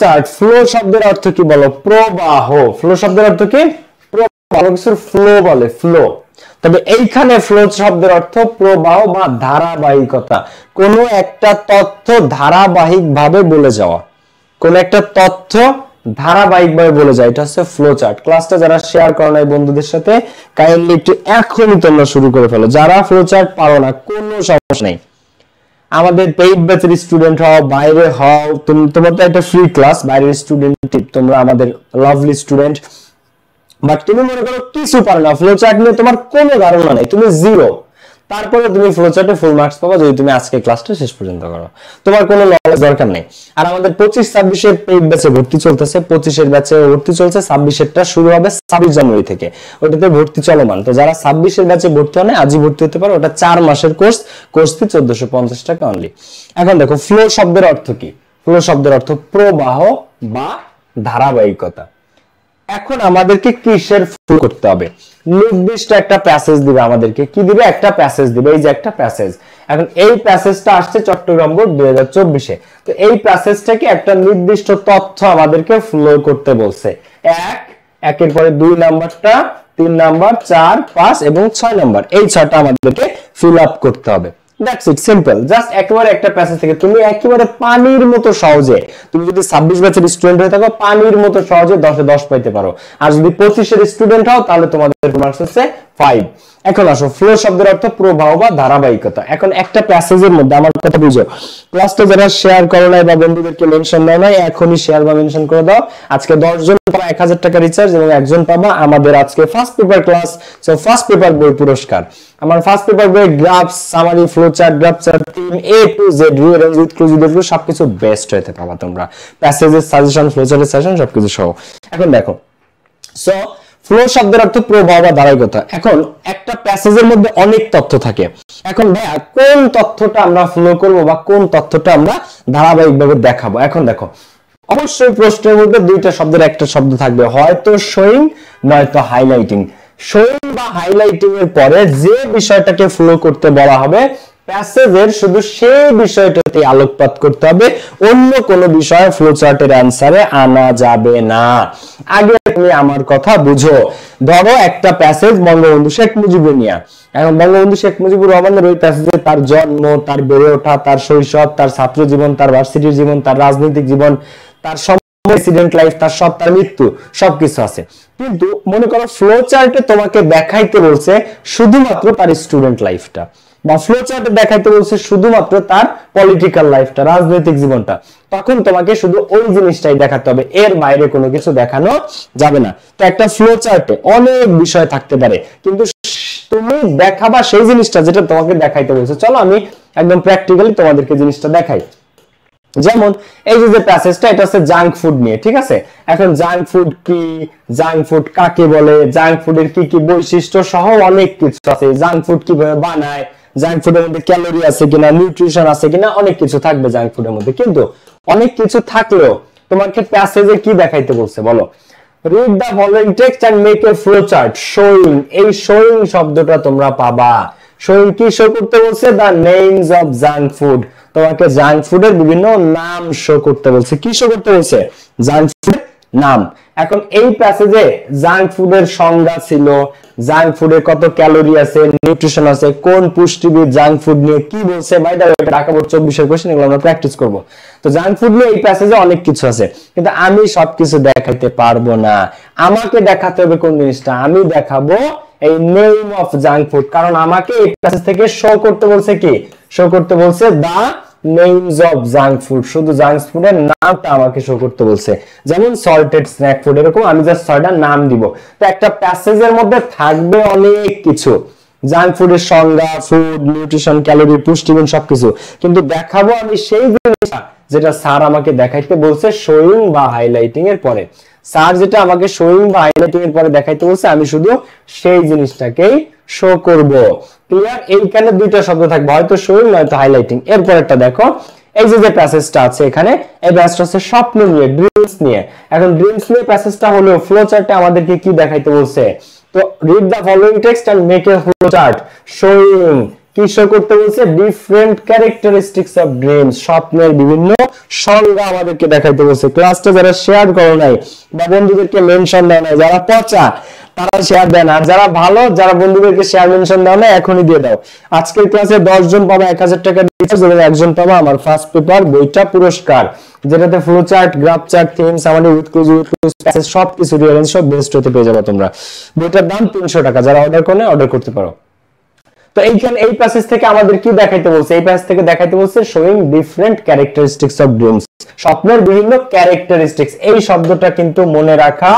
Chart, flow শব্দের অর্থ কি বলো? প্রবাহ। ফ্লো শব্দের অর্থ কি? প্রবাহ, কিছুর ফ্লো বলে, ফ্লো। তবে এইখানে ফ্লো শব্দের অর্থ প্রবাহ বা ধারাবাহিকতা, কোন একটা তথ্য ধারাবাহিকভাবে বলে যাওয়া, কোন একটা তথ্য ধারাবাহিকভাবে বলে যায়, এটা হচ্ছে ফ্লো চার্ট। ক্লাসটা যারা শেয়ার করো না বন্ধুদের সাথে, কাইন্ডলি একটু এখনই তোমরা শুরু করে ফেলো। যারা ফ্লো চার্ট পারো না, কোনো সমস্যা নেই, আমাদের পেইড ব্যাচের স্টুডেন্ট হও, বাইরে হও, তোমার তো একটা ফ্রি ক্লাস, বাইরের স্টুডেন্ট তোমরা আমাদের লাভলি স্টুডেন্ট, বাট তুমি মনে করো কিছু পারো না, ফ্লো চার্ট নিয়ে তোমার কোনো ধারণা নেই, তুমি জিরো, তারপরে তুমি ফ্লো চার্টে ফুল মার্কস পাবা যদি তুমি আজকে ক্লাসটা শেষ পর্যন্ত করো, তোমার কোনো নলেজ দরকার নেই। আর আমাদের 25-26 এর পেইড ব্যাচে ভর্তি চলতেছে, 25 এর ব্যাচে ভর্তি চলছে, 26 এরটা শুরু হবে 26 জানুয়ারি থেকে, ওটাতে ভর্তি চলমান। তো যারা 26 এর ব্যাচে ভর্তি হয় না, আজই ভর্তি হতে পারো, ওটা 4 মাসের কোর্স, কোর্স ফি 1450 টাকা অনলি। এখন দেখো ফ্লো শব্দের অর্থ কি? ফ্লো শব্দের অর্থ প্রবাহ বা ধারাবাহিকতা। এখন আমাদেরকে কিসের ফ্লো করতে হবে? নির্দিষ্ট একটা প্যাসেজ দিবে আমাদেরকে, কি দিবে? একটা প্যাসেজ দিবে, এই যে একটা প্যাসেজ। এখন এই প্যাসেজটা আসছে চট্টগ্রাম বোর্ড 2024-এ, তো এই প্যাসেজটাকে একটা নির্দিষ্ট তথ্য আমাদেরকে ফ্লো করতে বলছে। একের পরে 2 নাম্বারটা, 3 নাম্বার, 4, 5 এবং 6 নাম্বার, এই 6টা আমাদেরকে ফিল আপ করতে হবে। That's it, simple. জাস্ট একেবারে একটা প্যাসেজ থেকে তুমি একেবারে পানির মতো সহজে, তুমি যদি 26 ব্যাচের স্টুডেন্ট হয়ে থাকো, পানির মতো সহজে 10-এ 10 পাইতে পারো। আর যদি 25 এর স্টুডেন্ট হও, তাহলে তোমাদের মার্কস হচ্ছে 5। এখন আসো, ফ্লো শব্দের অর্থ প্রবাহ বা ধারাবাহিকতা। এখন একটা প্যাসেজের মধ্যে, আমার কথা বুঝো, ক্লাসটা যারা শেয়ার করো নাই বা বন্ধুদেরকে মেনশন দাও নাই, এখনই শেয়ার বা মেনশন করে দাও। আজকে 10 জন পাবা 1000 টাকা রিচার্জ এবং একজন পাবা আমাদের আজকে first paper class, so first paper বই পুরস্কার। আমার ফার্স্ট পেপার বই graphs, summary, flow chart, graph chart, theme A to Z, rearrange with clues review, সবকিছু বেস্ট হতে পাবা তোমরা, প্যাসেজের সাজেশন, ফ্লো চার্টের সাজেশন সবকিছু সহ। এখন দেখো, সো ফ্লো শব্দের অর্থ প্রবাহ বা ধারাবাহিকতা। এখন একটা প্যাসেজের মধ্যে অনেক তথ্য থাকে, এখন ভাইয়া কোন তথ্যটা আমরা ফ্লো করব বা কোন তথ্যটা আমরা ধারাবাহিকভাবে দেখাবো? এখন দেখো, অবশ্যই প্রশ্নের মধ্যে দুইটা শব্দের একটা শব্দ থাকবে, হয়তো শোয়িং নয়তো হাইলাইটিং। শোয়িং বা হাইলাইটিং এর পরে যে বিষয়টাকে ফ্লো করতে বলা হবে, প্যাসেজের শুধু সেই বিষয়টাতে আলোকপাত করতে হবে, অন্য কোনো বিষয় ফ্লো চার্টের অ্যানসারে আনা যাবে না। আগে তুমি আমার কথা বুঝো। ধরো একটা প্যাসেজ বঙ্গবন্ধু শেখ মুজিবুর নিয়া, এখন বঙ্গবন্ধু শেখ মুজিবুর রহমানের ওই প্যাসেজে তার জন্ম, তার বেড়ে ওঠা, তার শৈশব, তার ছাত্র জীবন, তার ভার্সিটির জীবন, তার রাজনৈতিক জীবন, তার প্রেসিডেন্ট লাইফ, তার সব, তার মৃত্যু, সবকিছু আছে। কিন্তু মনে করো ফ্লো চার্টে তোমাকে দেখাইতে বলছে শুধুমাত্র তার স্টুডেন্ট লাইফটা, বা ফ্লো চার্টে দেখাইতে বলছে শুধুমাত্র তার পলিটিক্যাল লাইফটা, রাজনৈতিক জীবনটা, তখন তোমাকে শুধু ওই জিনিসটাই দেখাতে হবে, এর বাইরে কোনো কিছু দেখানো যাবে না। তো একটা ফ্লো চার্টে অনেক বিষয় থাকতে পারে, কিন্তু তুমি দেখাবা সেই জিনিসটা যেটা তোমাকে দেখাইতে বলছে। চলো আমি একদম প্র্যাকটিক্যালি তোমাদেরকে জিনিসটা দেখাই। যেমন এই যে প্যাসেজটা, এটা হচ্ছে জাঙ্ক ফুড নিয়ে, ঠিক আছে? এখন জাঙ্ক ফুড কি, জাঙ্ক ফুড কাকে বলে, জাঙ্ক ফুডের কি কি বৈশিষ্ট্য সহ অনেক কিছু আছে, জাঙ্ক ফুড কিভাবে বানায়, জাঙ্ক ফুডের মধ্যে ক্যালোরি আছে কিনা, নিউট্রিশন আছে কিনা, অনেক কিছু থাকবে জাঙ্ক ফুডের মধ্যে। কিন্তু অনেক কিছু থাকলেও তোমাকে প্যাসেজে কি দেখাইতে বলছে বলো? Read the following text and make a flow chart showing. এই শোয়িং শব্দটা তোমরা পাবা। শোয়িং কি শো করতে বলছে? The names of junk food. তোমাকে জাঙ্ক ফুডের বিভিন্ন নাম শো করতে বলছে। কি শো করতে বলছে? জাঙ্ক ফুডের নাম। এখন এই প্যাসেজে জাঙ্ক ফুডের সংজ্ঞা ছিল, জাঙ্ক ফুডে কত ক্যালোরি আছে, নিউট্রিশন আছে, কোন পুষ্টিবিদ জাঙ্ক ফুড নিয়ে কি বলছে। By the way, Dhaka board 24 এর কোশ্চেন, এগুলো আমরা প্র্যাকটিস করব। তো জাঙ্ক ফুড নিয়ে এই প্যাসেজে অনেক কিছু আছে, কিন্তু আমি সবকিছু দেখাইতে পারবো না। আমাকে দেখাতে হবে কোন জিনিসটা? আমি দেখাবো এই নেম অফ জাঙ্ক ফুড, কারণ আমাকে এই প্যাসেজ থেকে শো করতে বলছে কি? শো করতে বলছে দা নেমস অফ জাঙ্ক ফুড। শুধু জাঙ্ক ফুডের নামটা আমাকে শো করতে বলছে, যেমন সল্টেড স্ন্যাক ফুড, এরকম আমি জাস্ট 6টা নাম দিব। তো একটা প্যাসেজের মধ্যে থাকবে অনেক কিছু, জাঙ্ক ফুডের সংজ্ঞা, ফুড, নিউট্রিশন, ক্যালোরি, পুষ্টিগুণ সবকিছু, কিন্তু দেখাবো আমি সেই জিনিসটা যেটা স্যার আমাকে দেখাইতে বলছে শোয়িং বা হাইলাইটিং এর পরে। স্যার যেটা আমাকে শোয়িং বা হাইলাইটিং এর পরে দেখাইতে বলছে, আমি শুধু সেই জিনিসটাকেই শো করব। ক্লিয়ার? এইখানে দুইটা শব্দ থাকবে, হয়তো শোয়িং নয়তো হাইলাইটিং। এরপরেরটা দেখো, এই যে প্যাসেজটা আছে এখানে, এই প্যাসেজটা হচ্ছে স্বপ্ন নিয়ে, ড্রিমস নিয়ে। এখন ড্রিমস নিয়ে প্যাসেজটা হলো, ফ্লো চার্টে আমাদেরকে কি দেখাইতে বলছে? তো read the following text and make a flow chart showing, কি শো করতে বলছে? ডিফারেন্ট ক্যারেক্টারিস্টিক্স অফ ড্রিমস, স্বপ্নের বিভিন্ন সংজ্ঞা আমাদেরকে দেখাইতে বলছে। ক্লাসটা যারা শেয়ার করো নাই বা বন্ধুদেরকে মেনশন দাও নাই, যারা পচা তারা শেয়ার দেন, আর যারা ভালো, যারা বন্ধুদেরকে শেয়ার মেনশন দাও না এখনই দিয়ে দাও। আজকের ক্লাসে 10 জন পাবা 1000 টাকা রিচার্জ, এবং একজন পাবা আমার ফার্স্ট পেপার বইটা পুরস্কার, যেটাতে flow chart, graph chart, themes, আমাদের উইথ কুইজ প্যাসেজ সবকিছু রিয়ারেন্স সব বেস্ট হতে পেয়ে যাবে তোমরা। বইটার দাম 300 টাকা, যারা অর্ডার করে অর্ডার করতে পারো। তো এইখানে এই প্যাসেজ থেকে আমাদের কি দেখাইতে বলছে? এই প্যাসেজ থেকে দেখাইতে বলছে showing different characteristics of dreams, স্বপ্নের বিভিন্ন ক্যারেক্টারিস্টিক্স। এই শব্দটা কিন্তু মনে রাখা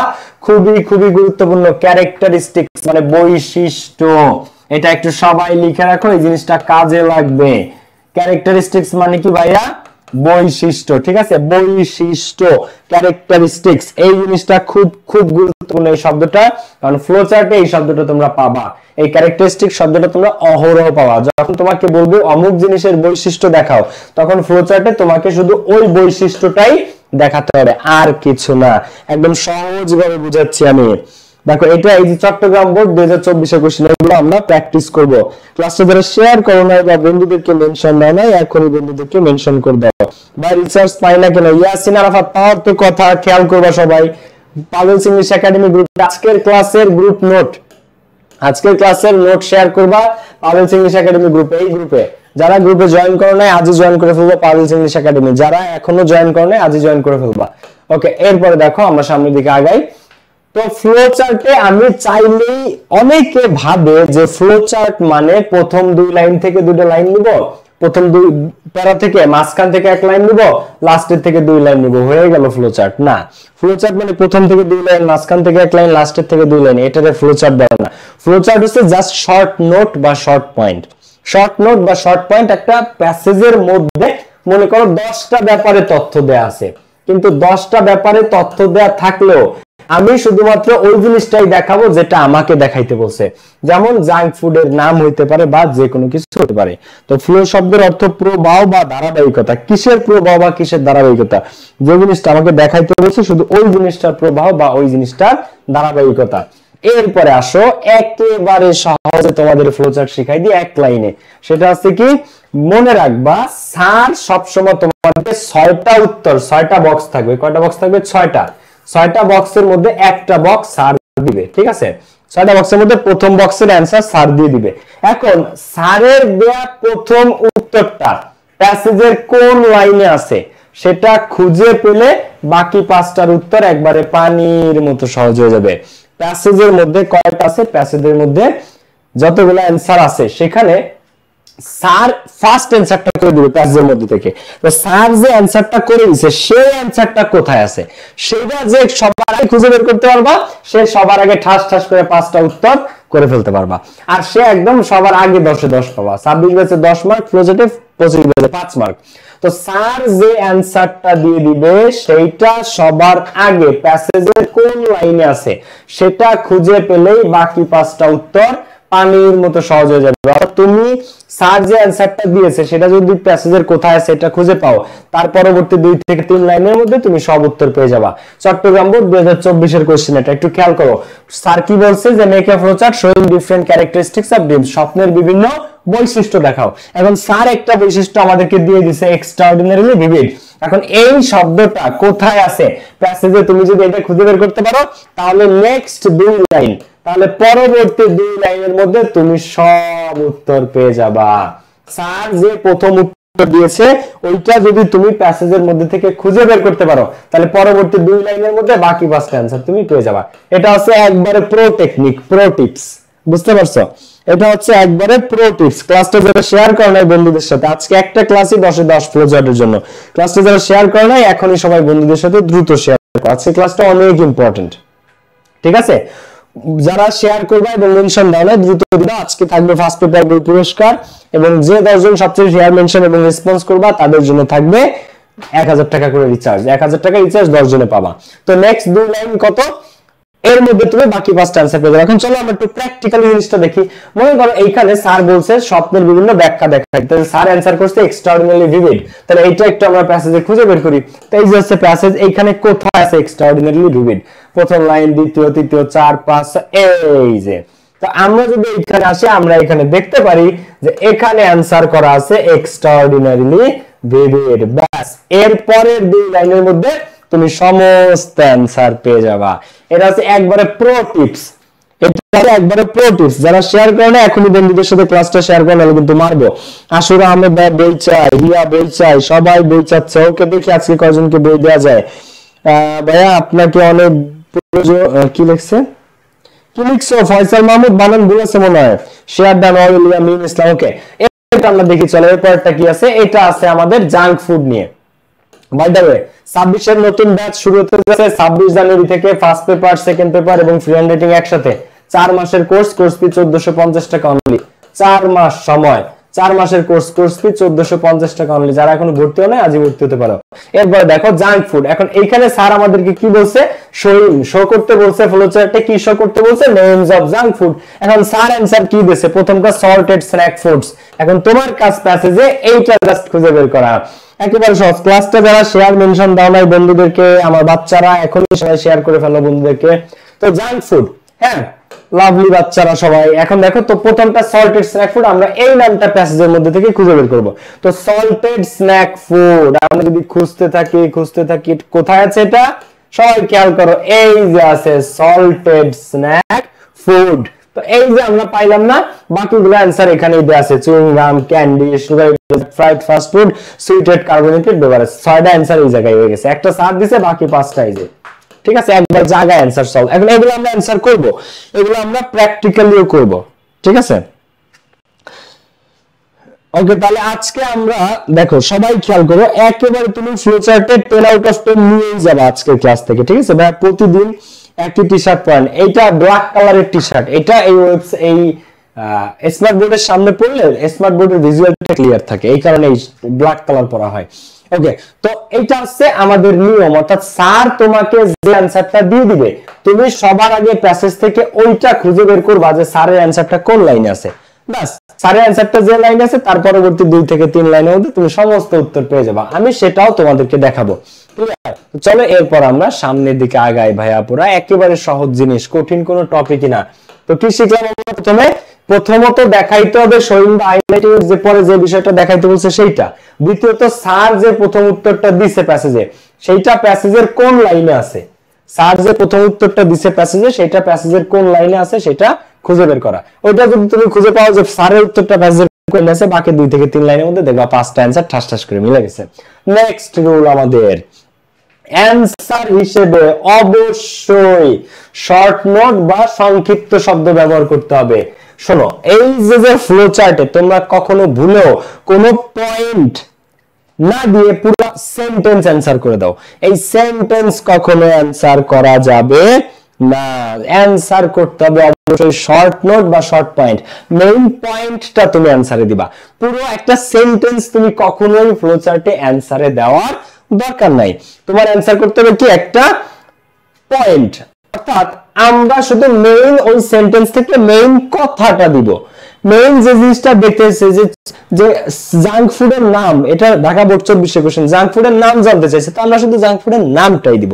খুবই খুবই গুরুত্বপূর্ণ। ক্যারেক্টারিস্টিক্স মানে বৈশিষ্ট্য, এটা একটু সবাই লিখে রাখো, এই জিনিসটা কাজে লাগবে। ক্যারেক্টারিস্টিক্স মানে কি ভাইয়া? বৈশিষ্ট্য, ঠিক আছে? বৈশিষ্ট্য, ক্যারেক্টারিস্টিক্স, এই জিনিসটা খুব খুব গুরুত্বপূর্ণ এই শব্দটা, কারণ ফ্লো চার্টে এই শব্দটা তোমরা পাবা। এই ক্যারেক্টারিস্টিক শব্দটা তোমরা অহরহ পাবা। যখন তোমাকে বলবে অমুক জিনিসের বৈশিষ্ট্য দেখাও, তখন ফ্লো চার্টে তোমাকে শুধু ওই বৈশিষ্ট্যটাই দেখাতে হবে, আর কিছু না। একদম সহজভাবে বুঝাচ্ছি আমি। দেখো এটা এই যে চট্টগ্রাম বোর্ড 2024 এর কোশ্চেন, এগুলো আমরা প্র্যাকটিস করব। ক্লাসটা যারা শেয়ার করো না বা বন্ধুদেরকে মেনশন দাও না, এখনই বন্ধুদেরকে মেনশন করে দাও। ভাই রিসার্চ পাই না কেন? ইয়াসিন আরাফাত পাওয়ার তো কথা, খেয়াল করবা সবাই। পাভেলস ইংলিশ একাডেমি গ্রুপ আজকের ক্লাসের গ্রুপ নোট, আজকের ক্লাসের নোট শেয়ার করবা পাভেলস ইংলিশ একাডেমি গ্রুপে। এই গ্রুপে যারা গ্রুপে জয়েন করো নাই আজই জয়েন করে ফেলবা পাভেলস ইংলিশ একাডেমি, যারা এখনো জয়েন করো নাই আজই জয়েন করে ফেলবা। ওকে, এরপরে দেখো আমরা সামনের দিকে আগাই। তো ফ্লো চার্টে আমি চাইলেই, অনেকে ভাবে যে ফ্লো চার্ট মানে প্রথম 2 লাইন থেকে 2টা লাইন নিব, প্রথম 2 প্যারা থেকে মাঝখান থেকে 1 লাইন নিব, লাস্টের থেকে 2 লাইন নিব, হয়ে গেল ফ্লো চার্ট। না, ফ্লো চার্ট মানে প্রথম থেকে 2 লাইন, মাঝখান থেকে 1 লাইন, লাস্টের থেকে 2 লাইন, এটাতে ফ্লো চার্ট বলে না। ফ্লো চার্ট হচ্ছে জাস্ট শর্ট নোট বা শর্ট পয়েন্ট। শর্ট নোট বা শর্ট পয়েন্ট একটা প্যাসেজের মধ্যে মনে করো 10টা ব্যাপারে তথ্য দেয়া আছে, কিন্তু 10টা ব্যাপারে তথ্য দেয়া থাকলেও আমি শুধুমাত্র ওই জিনিসটাই দেখাবো যেটা আমাকে দেখাইতে বলছে। যেমন জাঙ্ক ফুডের নাম হইতে পারে বা যে কোনো কিছু হতে পারে। তো ফ্লো শব্দের অর্থ প্রবাহ বা ধারাবাহিকতা। কিসের প্রবাহ বা কিসের ধারাবাহিকতা? যে জিনিসটা আমাকে দেখাইতে বলছে শুধু ওই জিনিসটার প্রবাহ বা ওই জিনিসটার ধারাবাহিকতা। এরপরে আসো একেবারে সহজে তোমাদের ফ্লো চার্ট শিখাই দিই 1 লাইনে। সেটা হচ্ছে কি, মনে রাখবা স্যার সবসময় তোমাদের 6টা উত্তর, 6টা বক্স থাকবে। কয়টা বক্স থাকবে? 6টা। 6টা বক্সের মধ্যে একটা বক্স স্যার দিবে, ঠিক আছে? 6টা বক্সের মধ্যে প্রথম বক্সের অ্যানসার স্যার দিয়ে দিবে। এখন স্যারের দেয়া প্রথম উত্তরটা প্যাসেজের কোন লাইনে আছে সেটা খুঁজে পেলে বাকি 5টার উত্তর একবারে পানির মতো সহজ হয়ে যাবে। প্যাসেজের মধ্যে কয়টা আছে? প্যাসেজের মধ্যে যতগুলো অ্যানসার আছে সেখানে স্যার ফার্স্ট অ্যানসারটা করে দিবে প্যাসেজের মধ্যে থেকে। তো স্যার যে অ্যানসারটা করে দিয়েছে সেই অ্যানসারটা কোথায় আছে সেটা যে সবার আগে খুঁজে বের করতে পারবা, সে সবার আগে ঠাস ঠাস করে 5টা উত্তর করে ফেলতে পারবা, আর সে একদম সবার আগে 10-এ 10 পাবা। 26 ব্যাচে 10 মার্ক, ফ্লোজেটে 25 ব্যাচে 5 মার্ক। তো স্যার যে অ্যানসারটা দিয়ে দিবে সেইটা সবার আগে প্যাসেজের কোন লাইনে আছে সেটা খুঁজে পেলেই বাকি 5টা উত্তর পানির মতো সহজ হয়ে যাবে। তুমি স্যার যে অ্যানসারটা দিয়েছে সেটা যদি প্যাসেজের কোথায় আছে এটা খুঁজে পাও, তার পরবর্তী 2 থেকে 3 লাইনের মধ্যে তুমি সব উত্তর পেয়ে যাবা। চট্টগ্রাম বোর্ড 2024 এর কোশ্চেন, এটা একটু খেয়াল করো। স্যার কি বলছে যে make a flow chart showing different characteristics of dreams, স্বপ্নের বিভিন্ন বৈশিষ্ট্য দেখাও। এখন স্যার একটা বৈশিষ্ট্য আমাদেরকে দিয়ে দিয়েছে, এক্সট্রাঅর্ডিনারিলি ভিভিড। এখন এই শব্দটা কোথায় আছে প্যাসেজে, তুমি যদি এটা খুঁজে বের করতে পারো তাহলে নেক্সট 2 লাইন, তাহলে পরবর্তী 2 লাইনের মধ্যে তুমি সব উত্তর পেয়ে যাবা। স্যার যে প্রথম উত্তর দিয়েছে ওইটা যদি তুমি প্যাসেজের মধ্যে থেকে খুঁজে বের করতে পারো তাহলে পরবর্তী 2 লাইনের মধ্যে বাকি 5টা অ্যানসার তুমি পেয়ে যাবা। এটা হচ্ছে একবারে প্রো টেকনিক, প্রো টিপস, বুঝতে পারছো? এটা হচ্ছে একবারে প্রো টিপস। ক্লাসটা যারা শেয়ার করো নাই বন্ধুদের সাথে, আজকে একটা ক্লাসই 10-এ 10 ফ্লো চার্টের জন্য। ক্লাসটা যারা শেয়ার করো নাই এখনই সবাই বন্ধুদের সাথে দ্রুত শেয়ার করো, আজকে ক্লাসটা অনেক ইম্পর্টেন্ট, ঠিক আছে? যারা শেয়ার করবে এবং মেনশন দাও না দ্রুত দাও। আজকে থাকবে ফার্স্ট পেপার বই পুরস্কার, এবং যে 10 জন সবচেয়ে শেয়ার মেনশন এবং রেসপন্স করবা তাদের জন্য থাকবে 1000 টাকা করে রিচার্জ। 1000 টাকা রিচার্জ 10 জনে পাবা। তো নেক্সট 2 লাইন কত, এর মধ্যে তুমি বাকি 5টা অ্যানসার পেয়ে যাবে। এখন চলো আমরা একটু প্র্যাকটিক্যাল জিনিসটা দেখি। মনে করো এইখানে স্যার বলছে স্বপ্নের বিভিন্ন ব্যাখ্যা দেখাই, তাহলে স্যার অ্যানসার করছে এক্সট্রাঅর্ডিনারি ভিভিড, তাহলে এইটা একটু আমরা প্যাসেজে খুঁজে বের করি। তো এই যে হচ্ছে প্যাসেজ, এইখানে কোথায় আছে এক্সট্রাঅর্ডিনারি ভিভিড? প্রথম লাইন, দ্বিতীয়, তৃতীয়, 4, 5, এই যে তো আমরা যদি এখানে আসি আমরা এখানে দেখতে পারি যে এখানে অ্যানসার করা আছে এক্সট্রাঅর্ডিনারিলি ভিভিড। ব্যাস, এর পরের দুই লাইনের মধ্যে তুমি সমস্ত অ্যানসার পেয়ে যাবা। এটা হচ্ছে একবারে প্রো টিপস, এটা একবারে প্রো টিপস। যারা শেয়ার করে না এখনই বন্ধুদের সাথে ক্লাসটা শেয়ার করে নাহলে কিন্তু মারবো। আসলে আহমেদ ভাই বই চাই, হিয়া বই চাই, সবাই বই চাচ্ছে। ওকে দেখি আজকে কয়জনকে বই দেওয়া যায়। ভাইয়া আপনাকে অনেক কি লিখছে, কি লিখছো? ফয়সাল মাহমুদ বানান ভুল আছে মনে হয়। শেয়ার ডান ওয়ালিয়া মিম ইসলাম। ওকে, এটা আমরা দেখি। চলো এরপরটা কি আছে? এটা আছে আমাদের জাঙ্ক ফুড নিয়ে। বাই দ্য ওয়ে 26 এর নতুন ব্যাচ শুরু হতে যাচ্ছে 26 জানুয়ারি থেকে। ফার্স্ট পেপার, সেকেন্ড পেপার এবং ফ্রি হ্যান্ড রাইটিং একসাথে। 4 মাসের কোর্স ফি 1450 টাকা অনলি। 4 মাস সময়, 4 মাসের কোর্স ফি 1450 টাকা অনলি। যারা এখনো ভর্তি হয় না আজই ভর্তি হতে পারো। এরপর দেখো জাঙ্ক ফুড। এখন এইখানে স্যার আমাদেরকে কি বলছে? শো করতে বলছে, ফ্লোচার্টে কি শো করতে বলছে? Names of junk food. এখন স্যার অ্যানসার কি দিয়েছে? প্রথমটা সল্টেড স্ন্যাক ফুডস। এখন তোমার কাজ প্যাসেজে এইটা জাস্ট খুঁজে বের করা। একেবারে সহজ। ক্লাসটা যারা শেয়ার মেনশন দাও নাই বন্ধুদেরকে, আমার বাচ্চারা এখনই সবাই শেয়ার করে ফেলো বন্ধুদেরকে। তো জাঙ্ক ফুড, হ্যাঁ লাভলি বাচ্চারা সবাই। এখন দেখো তো প্রথমটা সল্টেড স্ন্যাক ফুড, আমরা এই নামটা প্যাসেজের মধ্যে থেকে খুঁজে বের করব। তো সল্টেড স্ন্যাক ফুড আমরা যদি খুঁজতে থাকি কোথায় আছে এটা? সবাই খেয়াল করো, এই যে আছে সল্টেড স্ন্যাক ফুড। তো এই যে আমরা পাইলাম না, বাকিগুলো অ্যানসার এখানেই দেয়া আছে। Chewing gum, candy, sugar, fried fast food, sweeted carbonated beverage. 6টা অ্যানসার এই জায়গায় হয়ে গেছে। একটা স্যার দিছে, বাকি 5টা এই যে। ঠিক আছে, একবার জায়গায় অ্যানসার সলভ। এখন এগুলো আমরা অ্যানসার করব, এগুলো আমরা প্র্যাকটিক্যালিও করব। ঠিক আছে, ওকে। তাহলে আজকে আমরা দেখো সবাই খেয়াল করো, একেবারে তুমি ফ্লোচার্টে 10 আউট অফ 10 নিয়েই যাবে আজকের ক্লাস থেকে। ঠিক আছে ভাই, প্রতিদিন একটি টি-শার্ট পরেন। এইটা ব্ল্যাক কালারের টি-শার্ট। এটা এই স্মার্ট বোর্ডের সামনে পড়লে স্মার্ট বোর্ডের ভিজুয়ালটা ক্লিয়ার থাকে, এই কারণে এই ব্ল্যাক কালার পরা হয়। ওকে, তো এটা হচ্ছে আমাদের নিয়ম। অর্থাৎ স্যার তোমাকে যে অ্যানসারটা দিয়ে দিবে, তুমি সবার আগে প্যাসেজ থেকে ওইটা খুঁজে বের করবা যে স্যারের অ্যানসারটা কোন লাইনে আছে। বাস, স্যারের অ্যানসারটা যে লাইনে আছে তার পরবর্তী 2 থেকে 3 লাইনের মধ্যে তুমি সমস্ত উত্তর পেয়ে যাবা। আমি সেটাও তোমাদেরকে দেখাবো। চলো এরপর আমরা সামনের দিকে আগাই ভাইয়া। পুরা একেবারে সহজ জিনিস, কঠিন কোনো টপিকই না। তো কি শিখলাম আমরা? প্রথমত দেখাইতে হবে শোয়িং দ্য হাইলাইটিং যে পরে যে বিষয়টা দেখাইতে বলছে সেইটা। দ্বিতীয়ত স্যার যে প্রথম উত্তরটা দিছে প্যাসেজে, সেইটা প্যাসেজের কোন লাইনে আছে। স্যার যে প্রথম উত্তরটা দিছে প্যাসেজে, সেটা প্যাসেজের কোন লাইনে আছে সেটা খুঁজে বের করা। ওইটা যদি তুমি খুঁজে পাও যে স্যারের উত্তরটা প্যাসেজের কোন লাইনে আছে, বাকি 2 থেকে 3 লাইনের মধ্যে দেখবা 5টা অ্যানসার ঠাস ঠাস করে মিলে গেছে। নেক্সট রুল আমাদের, অ্যানসার হিসেবে অবশ্যই শর্ট নোট বা সংক্ষিপ্ত শব্দ ব্যবহার করতে হবে। শোনো, এই যে ফ্লো চার্টে তোমরা কখনো ভুলেও কোনো পয়েন্ট না দিয়ে পুরো সেন্টেন্স অ্যানসার করে দাও। এই সেন্টেন্স কখনো অ্যানসার করা যাবে না। অ্যানসার করতে হবে অবশ্যই শর্ট নোট বা শর্ট পয়েন্ট। মেইন পয়েন্টটা তুমি অ্যানসারে দিবা। পুরো একটা সেন্টেন্স তুমি কখনোই ফ্লো চার্টে অ্যানসারে দেওয়ার দরকার নাই। তোমার অ্যানসার করতে হবে কি একটা পয়েন্ট। অর্থাৎ আমরা শুধু মেইন ওই সেন্টেন্স থেকে মেইন কথাটা দিব। মেইন যে জিনিসটা দেখতেছে যে জাঙ্ক ফুডের নাম, এটা ঢাকা বোর্ড 24 কোশ্চেন, জাঙ্ক ফুডের নাম জানতে চাইছে, তো আমরা শুধু জাঙ্ক ফুডের নামটাই দিব,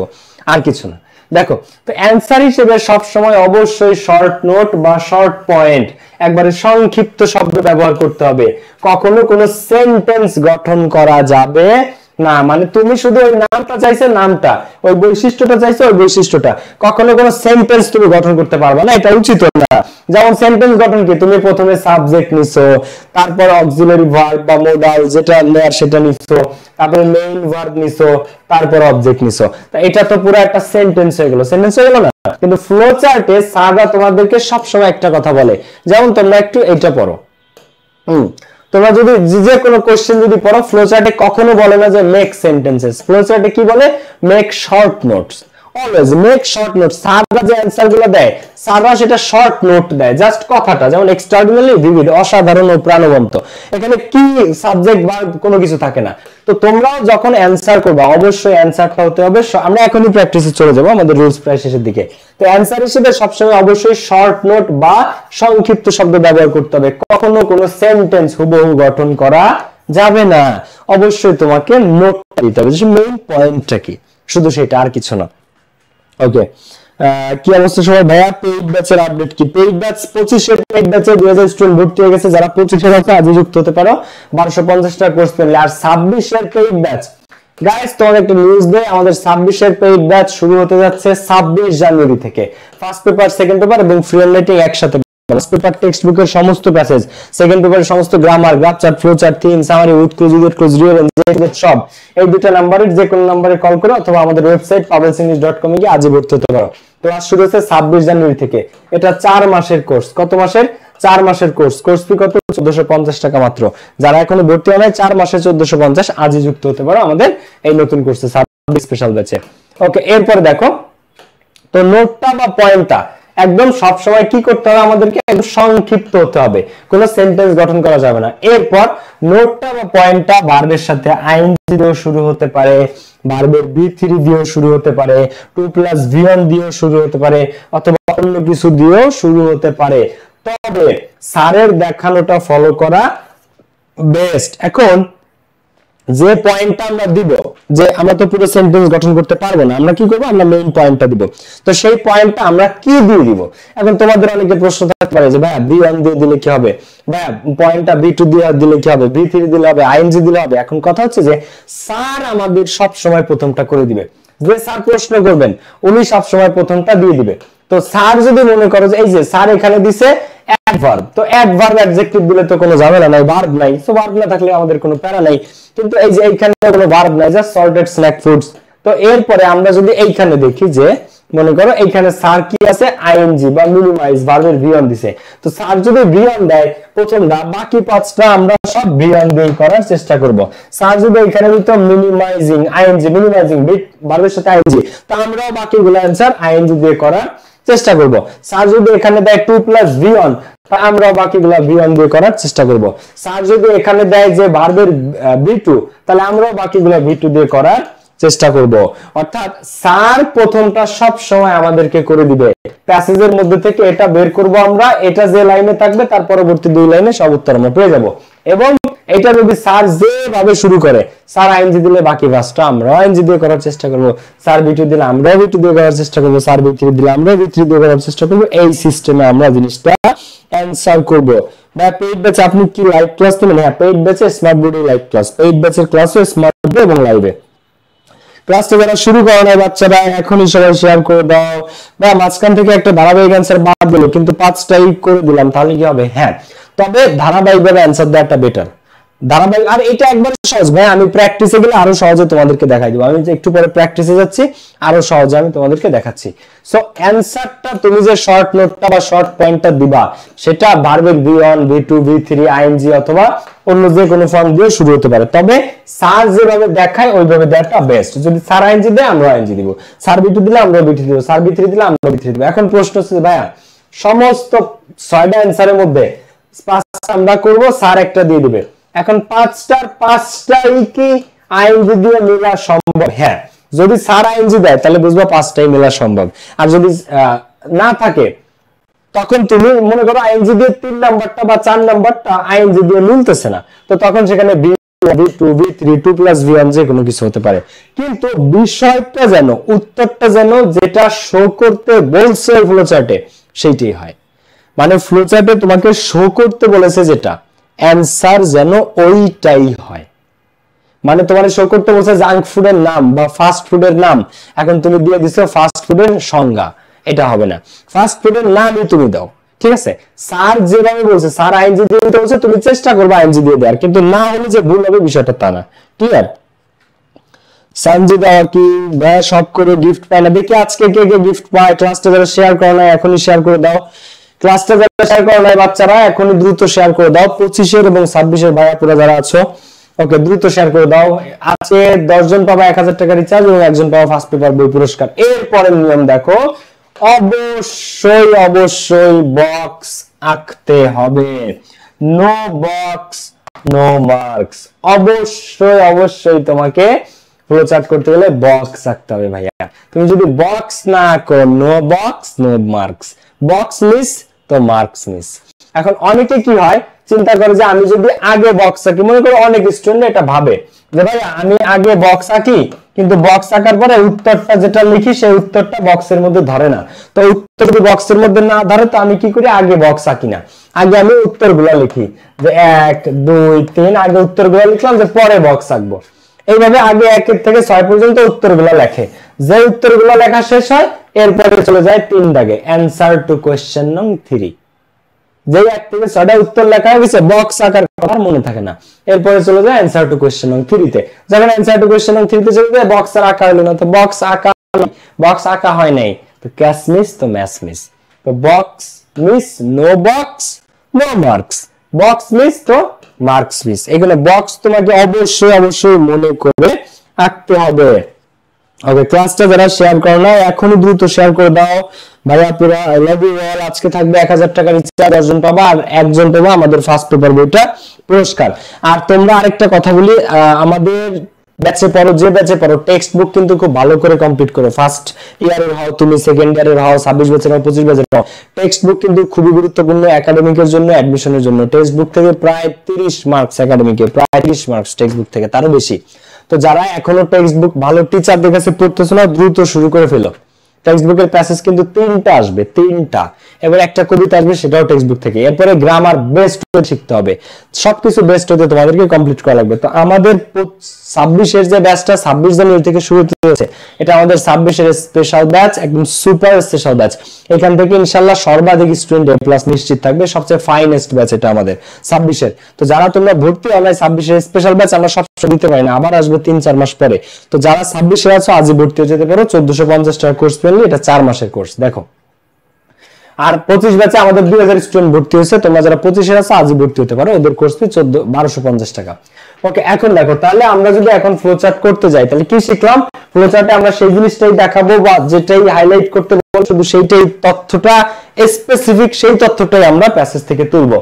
আর কিছু না। দেখো, তো অ্যানসার হিসেবে সব সময় অবশ্যই শর্ট নোট বা শর্ট পয়েন্ট, একবারে সংক্ষিপ্ত শব্দ ব্যবহার করতে হবে। কখনো কোনো সেন্টেন্স গঠন করা যাবে না। মানে তুমি শুধু ওই নামটা চাইছে, নামটা, ওই বৈশিষ্ট্যটা চাইছে, ওই বৈশিষ্ট্যটা, কখনো কোনো সেন্টেন্স তুমি গঠন করতে পারবে না, এটা উচিত না। যেমন সেন্টেন্স গঠন কি, তুমি প্রথমে সাবজেক্ট নিছো, তারপর অক্সিলারি ভার্ব বা মোডাল যেটা নেয়ার সেটা নিছো, তারপরে মেইন ভার্ব নিছো, তারপর অবজেক্ট নিছো। তা এটা তো পুরো একটা সেন্টেন্স হয়ে গেল, সেন্টেন্স হয়ে গেল না। কিন্তু ফ্লো চার্টে স্যাররা তোমাদেরকে সবসময় একটা কথা বলে, যেমন তোমরা একটু এইটা পড়ো। তোমরা যদি যে কোনো কোশ্চেন যদি পড়ো, ফ্লো চার্টে কখনো বলে না যে মেক সেন্টেন্সেস। ফ্লো চার্টে কি বলে? Make short notes. Always make short note. স্যাররা যে অ্যানসার গুলো দেয়, স্যাররা সেটা শর্ট নোট দেয়, জাস্ট কথাটা, যেমন এক্সট্রাঅর্ডিনারি ভিভিড, অসাধারণ ও প্রাণবন্ত। এখানে কি সাবজেক্ট বা কোনো কিছু থাকে না। তো তোমরাও যখন অ্যানসার করবে অবশ্যই অ্যানসারটা হতে হবে, আমরা এখনই প্র্যাকটিসে চলে যাব, আমাদের রুলস প্রায় শেষের দিকে। তো অ্যানসার হিসেবে সবসময় অবশ্যই শর্ট নোট বা সংক্ষিপ্ত শব্দ ব্যবহার করতে হবে। কখনো কোনো সেন্টেন্স হুবহু গঠন করা যাবে না। অবশ্যই তোমাকে নোট দিতে হবে যে মেইন পয়েন্টটা কি, শুধু সেটা, আর কিছু না। ওকে, কি অবস্থা সবাই? ভাইয়া পেইড ব্যাচের আপডেট কি? পেইড ব্যাচ 25 এর পেইড ব্যাচে 2000 স্টুডেন্ট ভর্তি হয়ে গেছে। যারা 25 এর আছে আজই যুক্ত হতে পারো 1250 টাকা কোর্স পেলে। আর 26 এর পেইড ব্যাচ গাইস, তোমাদের একটা নিউজ দেই, আমাদের 26 এর পেইড ব্যাচ শুরু হতে যাচ্ছে 26 জানুয়ারি থেকে। ফার্স্ট পেপার, সেকেন্ড পেপার এবং ফ্রি রাইটিং একসাথে। ফার্স্ট পেপার টেক্সট বুকের সমস্ত প্যাসেজ, সেকেন্ড পেপারের সমস্ত grammar, graph chart, flow chart, theme, summary with clues, with clues, review সব এই দুটো নম্বরের যে কোনো নম্বরে কল করে অথবা আমাদের ওয়েবসাইট pavelsinglish.com এ গিয়ে আজই ভর্তি হতে পারো। ক্লাস শুরু হচ্ছে 26 জানুয়ারি থেকে। এটা 4 মাসের কোর্স। কত মাসের? 4 মাসের কোর্স। কোর্স ফি কত? 1450 টাকা মাত্র। যারা এখনো ভর্তি হয় নাই 4 মাসে 1450, আজই যুক্ত হতে পারো আমাদের এই নতুন কোর্সে 26 স্পেশাল ব্যাচে। ওকে, এরপর দেখো তো নোটটা বা পয়েন্টটা একদম সব সময় কি করতে হবে, আমাদেরকে একদম সংক্ষিপ্ত হতে হবে, কোনো সেন্টেন্স গঠন করা যাবে না। এরপর নোটটা বা পয়েন্টটা ভার্বের সাথে আইএনজি দিয়েও শুরু হতে পারে, ভার্বের বি3 দিয়েও শুরু হতে পারে, 2 + V1 দিয়েও শুরু হতে পারে, অথবা অন্য কিছু দিয়েও শুরু হতে পারে। তবে স্যারের দেখানোটা ফলো করা বেস্ট। এখন যে পয়েন্টটা আমরা দিব, যে আমরা তো পুরো সেন্টেন্স গঠন করতে পারবো না, আমরা কি করব, আমরা মেইন পয়েন্টটা দিব। তো সেই পয়েন্টটা আমরা কি দিয়ে দিব? এখন তোমাদের অনেকে প্রশ্ন থাকতে পারে যে ভাইয়া B1 দিয়ে দিলে কি হবে, ভাইয়া পয়েন্টটা B2 দিয়ে দিলে কি হবে, B3 দিলে হবে, আইএনজি দিলে হবে। এখন কথা হচ্ছে যে স্যার আমাদের সব সময় প্রথমটা করে দিবে। যে স্যার প্রশ্ন করবেন উনি সব সময় প্রথমটা দিয়ে দিবে। তো স্যার যদি মনে করো যে এই যে স্যার এখানে দিছে অ্যাডভার্ব, তো অ্যাডভার্ব অ্যাডজেক্টিভ দিলে তো কোনো ঝামেলা নাই, ভার্ব নাই। সো ভার্ব না থাকলে আমাদের কোনো প্যারা নাই। কিন্তু এই যে এইখানে কোনো ভার্ব নাই, জাস্ট সল্টেড স্ন্যাক ফুডস। তো এরপরে আমরা যদি এইখানে দেখি যে মনে করো এইখানে স্যার কি আছে, আইএনজি বা মিনিমাইজ ভার্বের V1 দিছে। তো স্যার যদি V1 দেয় প্রথমটা, বাকি 5টা আমরা সব V1 দিয়ে করার চেষ্টা করব। স্যার যদি এখানে দিত মিনিমাইজিং, আইএনজি মিনিমাইজিং ভার্বের সাথে আইএনজি, তো আমরাও বাকিগুলো आंसर আইএনজি দিয়ে করার চেষ্টা করব। স্যার যদি এখানে দেয় 2 + V1, আমরা বাকিগুলা V1 দিয়ে করার চেষ্টা করব। স্যার যদি এখানে দেয় যে ভার্বের B2, তাহলে আমরাও বাকিগুলা V2 দিয়ে করার চেষ্টা করব। অর্থাৎ স্যার প্রথমটা সব সময় আমাদেরকে করে দিবে। প্যাসেজের মধ্যে থেকে এটা বের করব আমরা, এটা যে লাইনে থাকবে তার পরবর্তী 2 লাইনে সব উত্তর আমরা পেয়ে যাব। এবং এটা যদি স্যার যেভাবে শুরু করে, স্যার আইএনজি দিলে বাকি ভার্বটা আমরা আইএনজি দিয়ে করার চেষ্টা করব, স্যার B2 দিলে আমরা B2 দিয়ে করার চেষ্টা করব, স্যার B3 দিলে আমরা B3 দিয়ে করার চেষ্টা করব। এই সিস্টেমে আমরা জিনিসটা অ্যানসার করব। বা পেইড ব্যাচে আপনি কি লাইভ ক্লাস নেবেন? হ্যাঁ, পেইড ব্যাচে স্মার্ট বোর্ডে লাইভ ক্লাস, পেইড ব্যাচের ক্লাসও স্মার্ট বোর্ডে এবং লাইভে। ক্লাসটা যারা শুরু করে নাই বাচ্চারা এখনই সবাই শেয়ার করে দাও। বা মাঝখান থেকে একটা ধারাবাহিক অ্যানসার বাদ দিল, কিন্তু 5টাই করে দিলাম, তাহলে কি হবে? হ্যাঁ, তবে ধারাবাহিকভাবে অ্যানসার দেওয়াটা বেটার। ধারাবাহিক, আর এটা একবার সহজ ভাই, আমি প্র্যাকটিসে গেলে আরো সহজে তোমাদেরকে দেখাই দিব। আমি যে একটু পরে প্র্যাকটিসে যাচ্ছি, আরো সহজে আমি তোমাদেরকে দেখাচ্ছি। সো অ্যানসারটা তুমি যে শর্ট নোটটা বা শর্ট পয়েন্টটা দিবা, সেটা ভার্বের V1, V2, V3, আইএনজি অথবা অন্য যে কোনো ফর্ম দিয়ে শুরু হতে পারে। তবে স্যার যেভাবে দেখায় ওইভাবে দেওয়াটা বেস্ট। যদি স্যার আইএনজি দেয় আমরা আইএনজি দিব, স্যার B2 দিলে আমরা B2 দিব, স্যার B3 দিলে আমরা B3 দিব। এখন প্রশ্ন হচ্ছে ভাইয়া সমস্ত 6টা অ্যানসারের মধ্যে 5টা আমরা করব, স্যার একটা দিয়ে দিবে। এখন 5টার 5টাই কি আইএনজি দিয়ে মেলা সম্ভব? হ্যাঁ, যদি স্যার আইএনজি দেয় তাহলে বুঝবা 5টাই মেলা সম্ভব। আর যদি না থাকে তখন তুমি মনে করো আইএনজি দিয়ে 3 নাম্বারটা বা 4 নাম্বারটা আইএনজি দিয়ে মিলতেছে না, তো তখন সেখানে B2, B3, 2 + V1 যে কোনো কিছু হতে পারে। কিন্তু বিষয়টা যেন, উত্তরটা যেন যেটা শো করতে বলছে ফ্লো চার্টে সেইটাই হয়। মানে ফ্লো চার্টে তোমাকে শো করতে বলেছে যেটা, অ্যানসার যেন ওইটাই হয়। মানে তোমার শো করতে বলছে জাঙ্ক ফুডের নাম বা ফাস্ট ফুডের নাম, এখন তুমি দিয়ে দিছো ফাস্ট ফুডের সংজ্ঞা, এটা হবে না। ফাস্ট ফুডের নামই তুমি দাও, ঠিক আছে? স্যার যেভাবে বলছে, স্যার আইএনজি দিয়ে দিতে বলছে, তুমি চেষ্টা করবে আইএনজি দিয়ে দেওয়ার, কিন্তু না হলে যে ভুল হবে বিষয়টা তা না। ক্লিয়ার? সঞ্জিদা কি ভাই সব করে গিফট পায় না? দেখি আজকে কে কে গিফট পায়। ক্লাসটা যারা শেয়ার করো না এখনই শেয়ার করে দাও। ক্লাসটা যারা শেয়ার করো না বাচ্চারা এখনই দ্রুত শেয়ার করে দাও। 25 এবং 26 ভাইয়া পুরো যারা আছো, ওকে দ্রুত শেয়ার করে দাও। আজকে 10 জন পাবা 1000 টাকা রিচার্জ এবং একজন পাবা ফার্স্ট পেপার বই পুরস্কার। এরপরের নিয়ম দেখো, অবশ্যই অবশ্যই বক্স আঁকতে হবে। No box no marks. অবশ্যই অবশ্যই তোমাকে ফ্লো চার্ট করতে গেলে বক্স আঁকতে হবে ভাইয়া। তুমি যদি বক্স না আঁকো, no box no marks. Box miss তো মার্কস মিস। এখন অনেকে কি হয় চিন্তা করে যে আমি যদি আগে বক্স আঁকি, মনে করো অনেক স্টুডেন্ট এটা ভাবে যে ভাই আমি আগে বক্স আঁকি কিন্তু বক্স আঁকার পরে উত্তরটা যেটা লিখি সেই উত্তরটা বক্সের মধ্যে ধরে না। তো উত্তর যদি বক্সের মধ্যে না ধরে তো আমি কি করি, আগে বক্স আঁকি না, আগে আমি উত্তরগুলো লিখি যে 1 2 3, আগে উত্তরগুলো লিখলাম যে পরে বক্স আঁকবো। এইভাবে আগে 1 থেকে 6 পর্যন্ত উত্তরগুলো লেখে, যে উত্তরগুলো লেখা শেষ হয় এরপরে চলে যায় 3 দাগে অ্যানসার টু কোশ্চেন নং 3। যে 1 থেকে 6টা উত্তর লেখা হয়ে গেছে, বক্স আকার কথা মনে থাকে না, এরপরে চলে যায় অ্যানসার টু কোশ্চেন নং 3 তে। যখন অ্যানসার টু কোশ্চেন নং 3 তে চলে যায় বক্স আর আঁকা হলো না, তো বক্স আঁকা হয় নাই, তো ক্যাশ মিস, তো ম্যাথ মিস। তো box miss, no box no marks, box miss তো মার্কস মিস। এখানে বক্স তোমাকে অবশ্যই মনে করে আঁকতে হবে। ওকে, ক্লাসটা যারা শেয়ার করো না এখনই দ্রুত শেয়ার করে দাও ভাইয়া পুরা। I love you all. আজকে থাকবে 1000 টাকার রিচার্জ, 10 জন পাবা, আর একজন পাবা আমাদের ফার্স্ট পেপার বইটা পুরস্কার। আর তোমরা আরেকটা কথা বলি, আমাদের ব্যাচে পড়ো, যে ব্যাচে পড়ো টেক্সট বুক কিন্তু খুব ভালো করে কমপ্লিট করো। ফার্স্ট ইয়ারের হও তুমি, সেকেন্ড ইয়ারের হও, 26 ব্যাচের হও, 25 ব্যাচের হও, টেক্সট বুক কিন্তু খুবই গুরুত্বপূর্ণ একাডেমিকের জন্য, অ্যাডমিশনের জন্য। টেক্সট বুক থেকে প্রায় 30 মার্কস একাডেমিকে, প্রায় 30 মার্কস টেক্সট বুক থেকে, তারও বেশি। তো যারা এখনো টেক্সট বুক ভালো টিচারদের কাছে পড়তেছো না, দ্রুত শুরু করে ফেলো। টেক্সট বুকের প্যাসেজ কিন্তু 3টা আসবে, 3টা, এবার একটা কবিতা আসবে সেটাও টেক্সট বুক থেকে। এরপরে গ্রামার বেস্ট শিখতে হবে, সবকিছু বেস্ট হতে তোমাদেরকে কমপ্লিট করা লাগবে। তো আমাদের 26 এর যে ব্যাচটা 26 জানুয়ারি থেকে শুরু হয়েছে, এটা আমাদের 26 এর স্পেশাল ব্যাচ, একদম সুপার স্পেশাল ব্যাচ। এখান থেকে ইনশাআল্লাহ সর্বাধিক স্টুডেন্ট A+ নিশ্চিত থাকবে, সবচেয়ে ফাইনেস্ট ব্যাচ এটা আমাদের 26 এর। তো যারা তোমরা ভর্তি হও না 26 এর স্পেশাল ব্যাচ, আমরা সবসময় দিতে পারি না, আবার আসবে 3-4 মাস পরে। তো যারা 26 এর আছো আজই ভর্তি হয়ে যেতে পারো, 1450 টাকা কোর্স পেলে, এটা 4 মাসের কোর্স। দেখো, আর 25 ব্যাচে আমাদের 2000 স্টুডেন্ট ভর্তি হয়েছে, তোমরা যারা 25 এর আছো আজই ভর্তি হতে পারো, ওদের কোর্স ফি 1250 টাকা। ওকে, এখন দেখো তাহলে আমরা যদি এখন ফ্লো চার্ট করতে যাই তাহলে কি শিখলাম? ফ্লো চার্টে আমরা সেই জিনিসটাই দেখাবো বা যেটাই হাইলাইট করতে বলবো, শুধু সেইটাই তথ্যটা স্পেসিফিক, সেই তথ্যটাই আমরা প্যাসেজ থেকে তুলবো।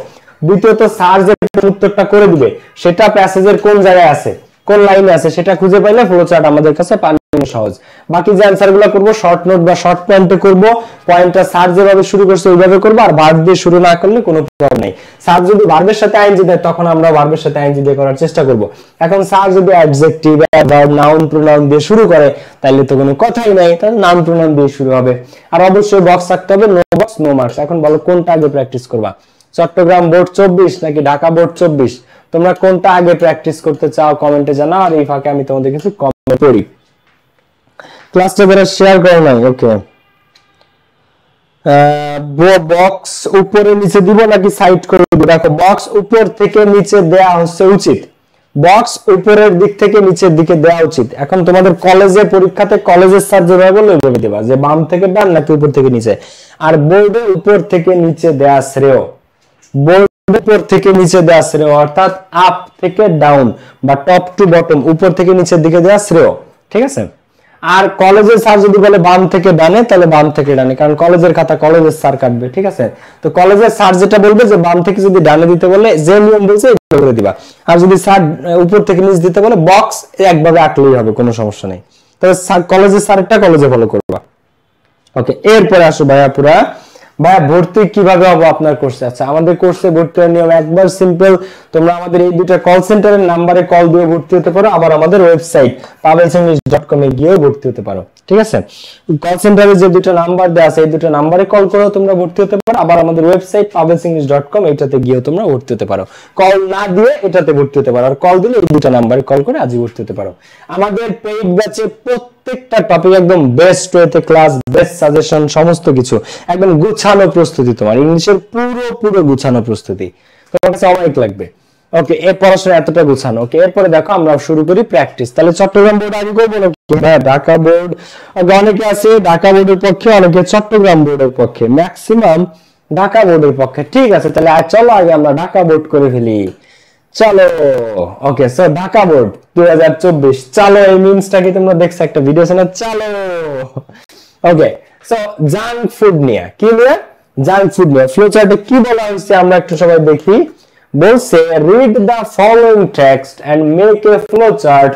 দ্বিতীয়ত স্যার যে উত্তরটা করে দিবে সেটা প্যাসেজের কোন জায়গায় আছে, কোন লাইনে আছে, সেটা খুঁজে পাইলে ফ্লো চার্ট আমাদের কাছে পাওয়া সহজ। বাকি যে অ্যানসারগুলো করব শর্ট নোট বা শর্ট পয়েন্টে করব, পয়েন্টটা স্যার যেভাবে শুরু করছে ওইভাবে করব, আর ভার্ব দিয়ে শুরু না করলে কোনো প্রবলেম নেই। স্যার যদি ভার্বের সাথে আইএনজি দেয় তখন আমরা ভার্বের সাথে আইএনজি দিয়ে করার চেষ্টা করব। এখন স্যার যদি অ্যাডজেক্টিভ, অ্যাডভার্ব, নাউন, প্রোনাউন দিয়ে শুরু করে তাহলে তো কোনো কথাই নাই, তাহলে নাউন প্রোনাউন দিয়ে শুরু হবে। আর অবশ্যই বক্স থাকতে হবে, নো বক্স নো মার্কস। এখন বলো কোনটা আগে প্র্যাকটিস করবা, চট্টগ্রাম বোর্ড 24 নাকি ঢাকা বোর্ড 24? তোমরা কোনটা আগে প্র্যাকটিস করতে চাও কমেন্টে জানাও, আর এই ফাঁকে আমি তোমাদের কিছু কমেন্ট করি। ক্লাসটা যারা শেয়ার করো নাই, ওকে, বক্স উপরে নিচে দিব নাকি সাইড করে দিব? দেখো, বক্স উপর থেকে নিচে দেয়া হচ্ছে উচিত, বক্স উপরের দিক থেকে নিচের দিকে দেওয়া উচিত। এখন তোমাদের কলেজে পরীক্ষাতে কলেজের স্যার যেভাবে বললো ওইভাবে দেবা, যে বাম থেকে ডান নাকি উপর থেকে নিচে। আর বোর্ডে উপর থেকে নিচে দেয়া শ্রেয়, বোর্ড উপর থেকে নিচে দেওয়া শ্রেয়, অর্থাৎ আপ থেকে ডাউন বা টপ টু বটম, উপর থেকে নিচের দিকে দেওয়া শ্রেয়, ঠিক আছে? আর কলেজের স্যার যদি বলে বাম থেকে ডানে তাহলে বাম থেকে ডানে, কারণ কলেজের খাতা কলেজের স্যার কাটবে, ঠিক আছে? তো কলেজের স্যার যেটা বলবে যে বাম থেকে যদি ডানে দিতে বলে যে নিয়ম বলছে এইভাবে করে দিবা। আর যদি স্যার উপর থেকে নিচ দিতে বলে বক্স একভাবে আঁকলেই হবে, কোনো সমস্যা নেই। তবে কলেজের স্যারটা কলেজে ফলো করবা। ওকে, এরপরে আসো ভাইয়া পুরা, ভাইয়া ভর্তি কিভাবে হবে আপনার কোর্সে? আচ্ছা, আমাদের কোর্সে ভর্তি হওয়ার নিয়ম একবার সিম্পল, তোমরা আমাদের এই দুটো কল সেন্টারের নাম্বারে কল দিয়ে ভর্তি হতে পারো, আবার আমাদের ওয়েবসাইট pavelsenglish.com এ গিয়ে ভর্তি হতে পারো, ঠিক আছে? কল সেন্টারে যে দুটো নাম্বার দেওয়া আছে এই দুটো নাম্বারে কল করে তোমরা ভর্তি হতে পারো, আবার আমাদের ওয়েবসাইট pavelsenglish.com এইটাতে গিয়ে তোমরা ভর্তি হতে পারো। কল না দিয়ে এটাতে ভর্তি হতে পারো, আর কল দিলে এই দুটো নাম্বারে কল করে আজই ভর্তি হতে পারো। আমাদের পেইড ব্যাচে প্রত্যেকটা টপিক একদম বেস্ট ওয়েতে ক্লাস, বেস্ট সাজেশন, সমস্ত কিছু একদম গুছানো প্রস্তুতি, তোমার ইংলিশের পুরো গুছানো প্রস্তুতি, তোমার কাছে অনেক লাগবে। ওকে, এই পড়াশোনা এতটা গুছানো। ওকে, এরপরে দেখো আমরা শুরু করি প্র্যাকটিস। তাহলে চট্টগ্রাম বোর্ড আগে করবো নাকি? হ্যাঁ, ঢাকা বোর্ড, অনেকে আছে ঢাকা বোর্ডের পক্ষে, অনেকে চট্টগ্রাম বোর্ডের পক্ষে, ম্যাক্সিমাম ঢাকা বোর্ডের পক্ষে, ঠিক আছে? তাহলে চলো আগে আমরা ঢাকা বোর্ড করে ফেলি, চলো। ওকে, সো ঢাকা বোর্ড 2024, চলো। এই মিমসটা কি তোমরা দেখছো একটা ভিডিও চ্যানেল? চলো। ওকে, সো জাঙ্ক ফুড নিয়ে, কি নিয়ে? জাঙ্ক ফুড নিয়ে ফ্লো চার্টে কি বলা হয়েছে আমরা একটু সবাই দেখি। বলছে read the following text and make a flow chart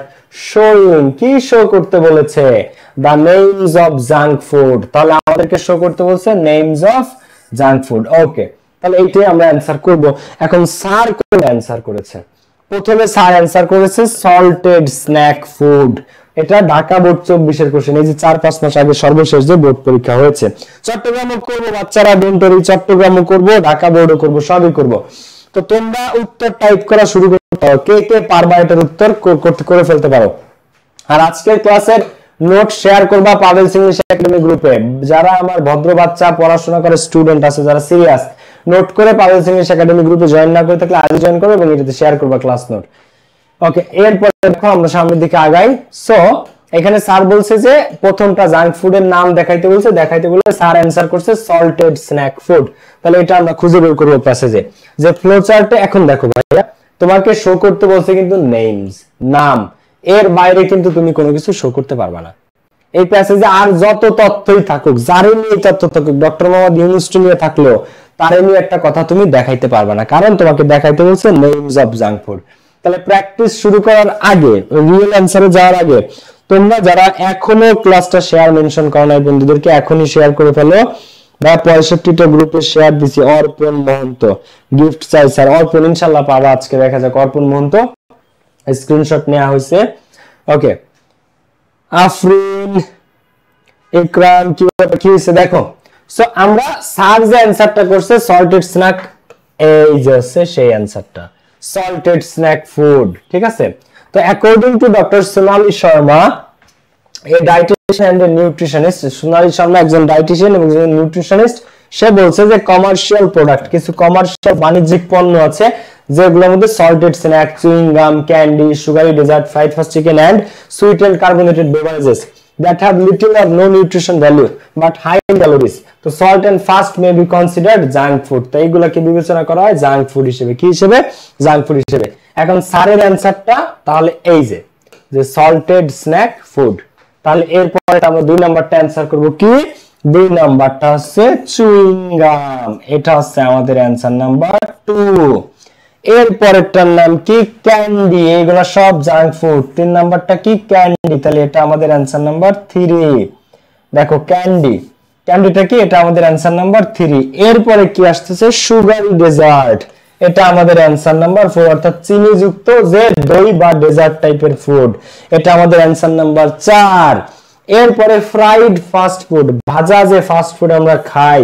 showing, কি শো করতে বলেছে? The names of junk food. তাহলে আমাদেরকে শো করতে বলছে names of junk food. Okay, তাহলে এইটাই আমরা অ্যানসার করব। এখন স্যার কোন অ্যানসার করেছে? প্রথমে স্যার অ্যান্সার করেছে সল্টেড স্ন্যাক ফুড, এটা ঢাকা বোর্ড 24 এর কোশ্চেন, এই যে 4-5 মাস আগে সর্বশেষ যে বোর্ড পরীক্ষা হয়েছে। চট্টগ্রামও করব বাচ্চারা, ডোন্টরি চট্টগ্রামও করব, ঢাকা বোর্ডও করব, সবই করব। তো তোমরা উত্তর টাইপ করা শুরু করতে পারো, কে কে পারবা এটার উত্তর করে ফেলতে পারো। আর আজকের ক্লাসের নোট শেয়ার করবা পাভেলস ইংলিশ একাডেমি গ্রুপে। যারা আমার ভদ্র বাচ্চা পড়াশোনা করে স্টুডেন্ট আছে, যারা সিরিয়াস, নোট করে পাভেলস ইংলিশ একাডেমি গ্রুপে জয়েন না করে থাকলে আজই জয়েন করবে এবং এটাতে শেয়ার করবা ক্লাস নোট। ওকে, এরপর দেখো আমরা সামনের দিকে আগাই। সো এখানে স্যার বলছে যে প্রথমটা জাঙ্ক ফুডের নাম দেখাইতে বলছে, দেখাইতে বলে স্যার অ্যানসার করছে সল্টেড স্ন্যাক ফুড। তাহলে এটা আমরা খুঁজে বের করব প্যাসেজে, যে ফ্লো চার্টে। এখন দেখো ভাইয়া, তোমাকে শো করতে বলছে কিন্তু নেমস, নাম, এর বাইরে কিন্তু তুমি কোনো কিছু শো করতে পারবা না এই প্যাসেজে। আর যত তথ্যই থাকুক, যারে নিয়ে তথ্য থাকুক, ডক্টর মোহাম্মদ ইউনূস নিয়ে থাকলেও তারে নিয়ে একটা কথা তুমি দেখাইতে পারবা না, কারণ তোমাকে দেখাইতে বলছে নেমস অফ জাঙ্ক ফুড। তাহলে প্র্যাকটিস শুরু করার আগে, রিয়েল অ্যান্সারে যাওয়ার আগে, তোমরা যারা এখনো ক্লাসটা শেয়ার মেনশন করো নাই বন্ধুদেরকে এখনই শেয়ার করে ফেলো। বা 65টা গ্রুপে শেয়ার দিছি। অর্পণ মহন্ত গিফট চাই স্যার, অর্পণ ইনশাআল্লাহ পাবা আজকে, দেখা যাক। অর্পণ মহন্ত স্ক্রিনশট নেওয়া হয়েছে। ওকে, আফরিন, ইকরাম, কি হয়েছে দেখো। সো আমরা স্যার যে অ্যানসারটা করছে সল্টেড স্ন্যাক, এই যে হচ্ছে সেই অ্যানসারটা, সল্টেড স্ন্যাক ফুড, ঠিক আছে। তো according to doctor Sonali Sharma, a dietitian and nutritionist, Sonali Sharma একজন ডায়েটিশিয়ান এবং একজন নিউট্রিশনিস্ট, সে বলছে যে কমার্শিয়াল প্রোডাক্ট, কিছু কমার্শিয়াল বাণিজ্যিক পণ্য আছে যেগুলোর মধ্যে salted snack, chewing gum, candy, sugary dessert, fried fast chicken and sweet and carbonated beverages that have little or no nutrition value but high in calories. তো salt and fast may be considered junk food. তো এইগুলাকে বিবেচনা করা হয় junk food হিসেবে। কি হিসেবে? Junk food হিসেবে। এখন স্যারের অ্যানসারটা তাহলে এই যে সল্টেড স্ন্যাক ফুড। তাহলে এরপরে আমরা 2 নাম্বারটা অ্যানসার করব। কি 2 নাম্বারটা হচ্ছে চুইং গাম, এটা হচ্ছে আমাদের অ্যানসার নাম্বার 2। এরপরেরটার নাম কি ক্যান্ডি, এগুলা সব জাঙ্ক ফুড। 3 নাম্বারটা কি ক্যান্ডি, তাহলে এটা আমাদের অ্যানসার নাম্বার 3। দেখো ক্যান্ডি, ক্যান্ডিটা কি, এটা আমাদের অ্যানসার নাম্বার 3। এরপরে কি আসতেছে সুগারি ডেজার্ট, এটা আমাদের অ্যানসার নাম্বার 4, অর্থাৎ চিনিযুক্ত যে দই বা ডেজার্ট টাইপের ফুড, এটা আমাদের অ্যানসার নাম্বার 4। এরপরে ফ্রাইড ফাস্ট ফুড, ভাজা যে ফাস্ট ফুড আমরা খাই,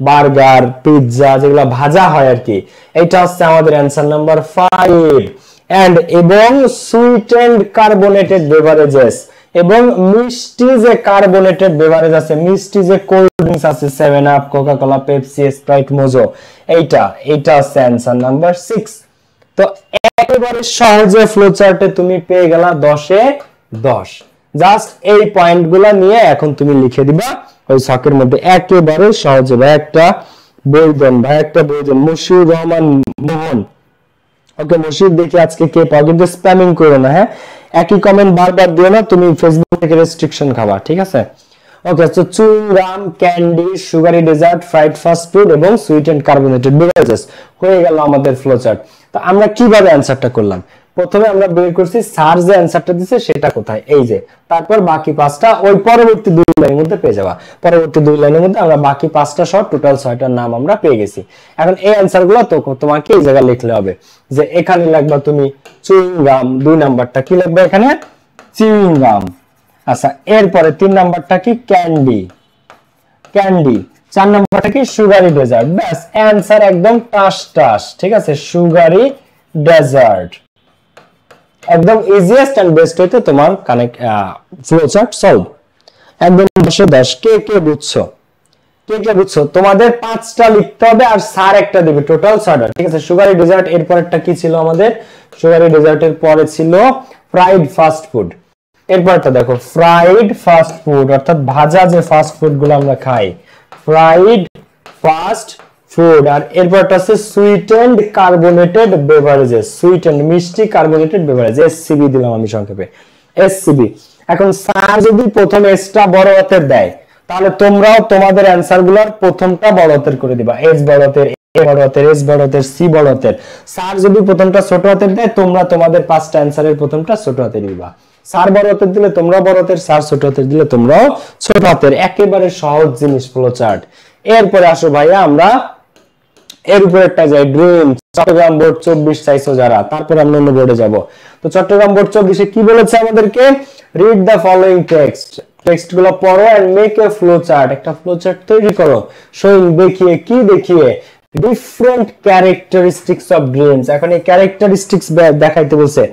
বার্গার, পিৎজা, যেগুলো ভাজা হয় আর কি, এটা হচ্ছে আমাদের অ্যানসার নাম্বার 5। এন্ড এবং সুইট এন্ড কার্বোনেটেড বেভারেজেস, এবং মিষ্টি যে কার্বোনেটেড বেভারেজ আছে, মিষ্টি যে কোল্ড ড্রিঙ্কস আছে, 7 up, Coca Cola, Pepsi, Sprite, Mojo, এইটা হচ্ছে অ্যানসার নাম্বার 6। তো একেবারে সহজে ফ্লো চার্টে তুমি পেয়ে গেলা 10-এ 10। জাস্ট এই পয়েন্টগুলো নিয়ে এখন তুমি লিখে দিবা ওই ছকের মধ্যে, একেবারে সহজে। ভাই একটা বই দেন, মশিউর রহমান মোহন। ওকে মশিউর, দেখি আজকে কে পাও, কিন্তু স্প্যামিং করো না, হ্যাঁ, একই কমেন্ট বারবার দিও না, তুমি ফেসবুক থেকে রেস্ট্রিকশন খাবা, ঠিক আছে। Okay, so chewing gum, candy, sugary dessert, fried fast food এবং সুইট এন্ড কার্বোনেটেড বেভারেজেস হয়ে গেল আমাদের ফ্লো চার্ট। তো আমরা কিভাবে অ্যানসারটা করলাম? প্রথমে আমরা বের করছি স্যার যে অ্যানসারটা দিয়েছে সেটা কোথায়, এই যে, তারপর বাকি 5টা ওই পরবর্তী 2 লাইনের মধ্যে পেয়ে যাবা। পরবর্তী 2 লাইনের মধ্যে আমরা বাকি 5টা সহ টোটাল 6টার নাম আমরা পেয়ে গেছি। এখন এই অ্যানসারগুলো তো তোমাকে এই জায়গায় লিখলে হবে, যে এখানে লিখবা তুমি চুইং গাম, 2 নাম্বারটা কি লিখবে এখানে চুইং গাম। আচ্ছা, এরপরে 3 নাম্বারটা কি ক্যান্ডি, 4 নাম্বারটা কি সুগারি ডেজার্ট। ব্যাস, অ্যানসার একদম টাস, ঠিক আছে, সুগারি ডেজার্ট। একদম ইজিয়েস্ট এন্ড বেস্ট হইতে তোমার কানেক্ট ফ্লো চার্ট সলভ। একদম 10-এ 10। কে বুঝছো? তোমাদের 5টা লিখতে হবে আর স্যার একটা দিবে, টোটাল 6টা, ঠিক আছে। সুগারি ডেজার্ট, এরপরটা কি ছিল আমাদের? সুগারি ডেজার্টের পরে ছিল ফ্রাইড ফাস্ট ফুড। এরপরটা দেখো ফ্রাইড ফাস্ট ফুড, অর্থাৎ ভাজা যে ফাস্ট ফুড গুলো আমরা খাই, ফ্রাইড ফাস্ট ফুড। আর এরপরটা আছে sweet and carbonated beverages, sweet and মিষ্টি কার্বোনেটেড বেভারেজ, এসসিবি দিলাম আমি সংক্ষেপে, এসসিবি। এখন স্যার যদি প্রথম এসটা বড় হাতের দেয়, তাহলে তোমরাও তোমাদের অ্যানসার গুলোর প্রথমটা বড় হাতের করে দিবা, এস বড় হাতের, এ বড় হাতের, এস বড় হাতের, সি বড় হাতের। স্যার যদি প্রথমটা ছোট হাতের দেয়, তোমরা তোমাদের 5টা অ্যানসারের প্রথমটা ছোট হাতের দিবা। স্যার বড় হাতের দিলে তোমরা বড় হাতের, স্যার ছোট হাতের দিলে তোমরাও ছোট হাতের। একেবারে সহজ জিনিস ফ্লো চার্ট। এরপরে আসো ভাইয়া আমরা এর উপরে একটা যায় ড্রিম। চট্টগ্রাম বোর্ড 24 চাইছো যারা, তারপর আমরা অন্য বোর্ডে যাব। তো চট্টগ্রাম বোর্ড 24 কি বলেছে আমাদেরকে, read the following text, text গুলো পড়ো and make a flow chart, একটা ফ্লো চার্ট তৈরি করো, শোয়িং দেখিয়ে, কি দেখিয়ে, ডিফারেন্ট ক্যারেক্টারিস্টিক্স অফ ড্রিমস। এখন এই ক্যারেক্টারিস্টিক্স দেখাইতে বলছে,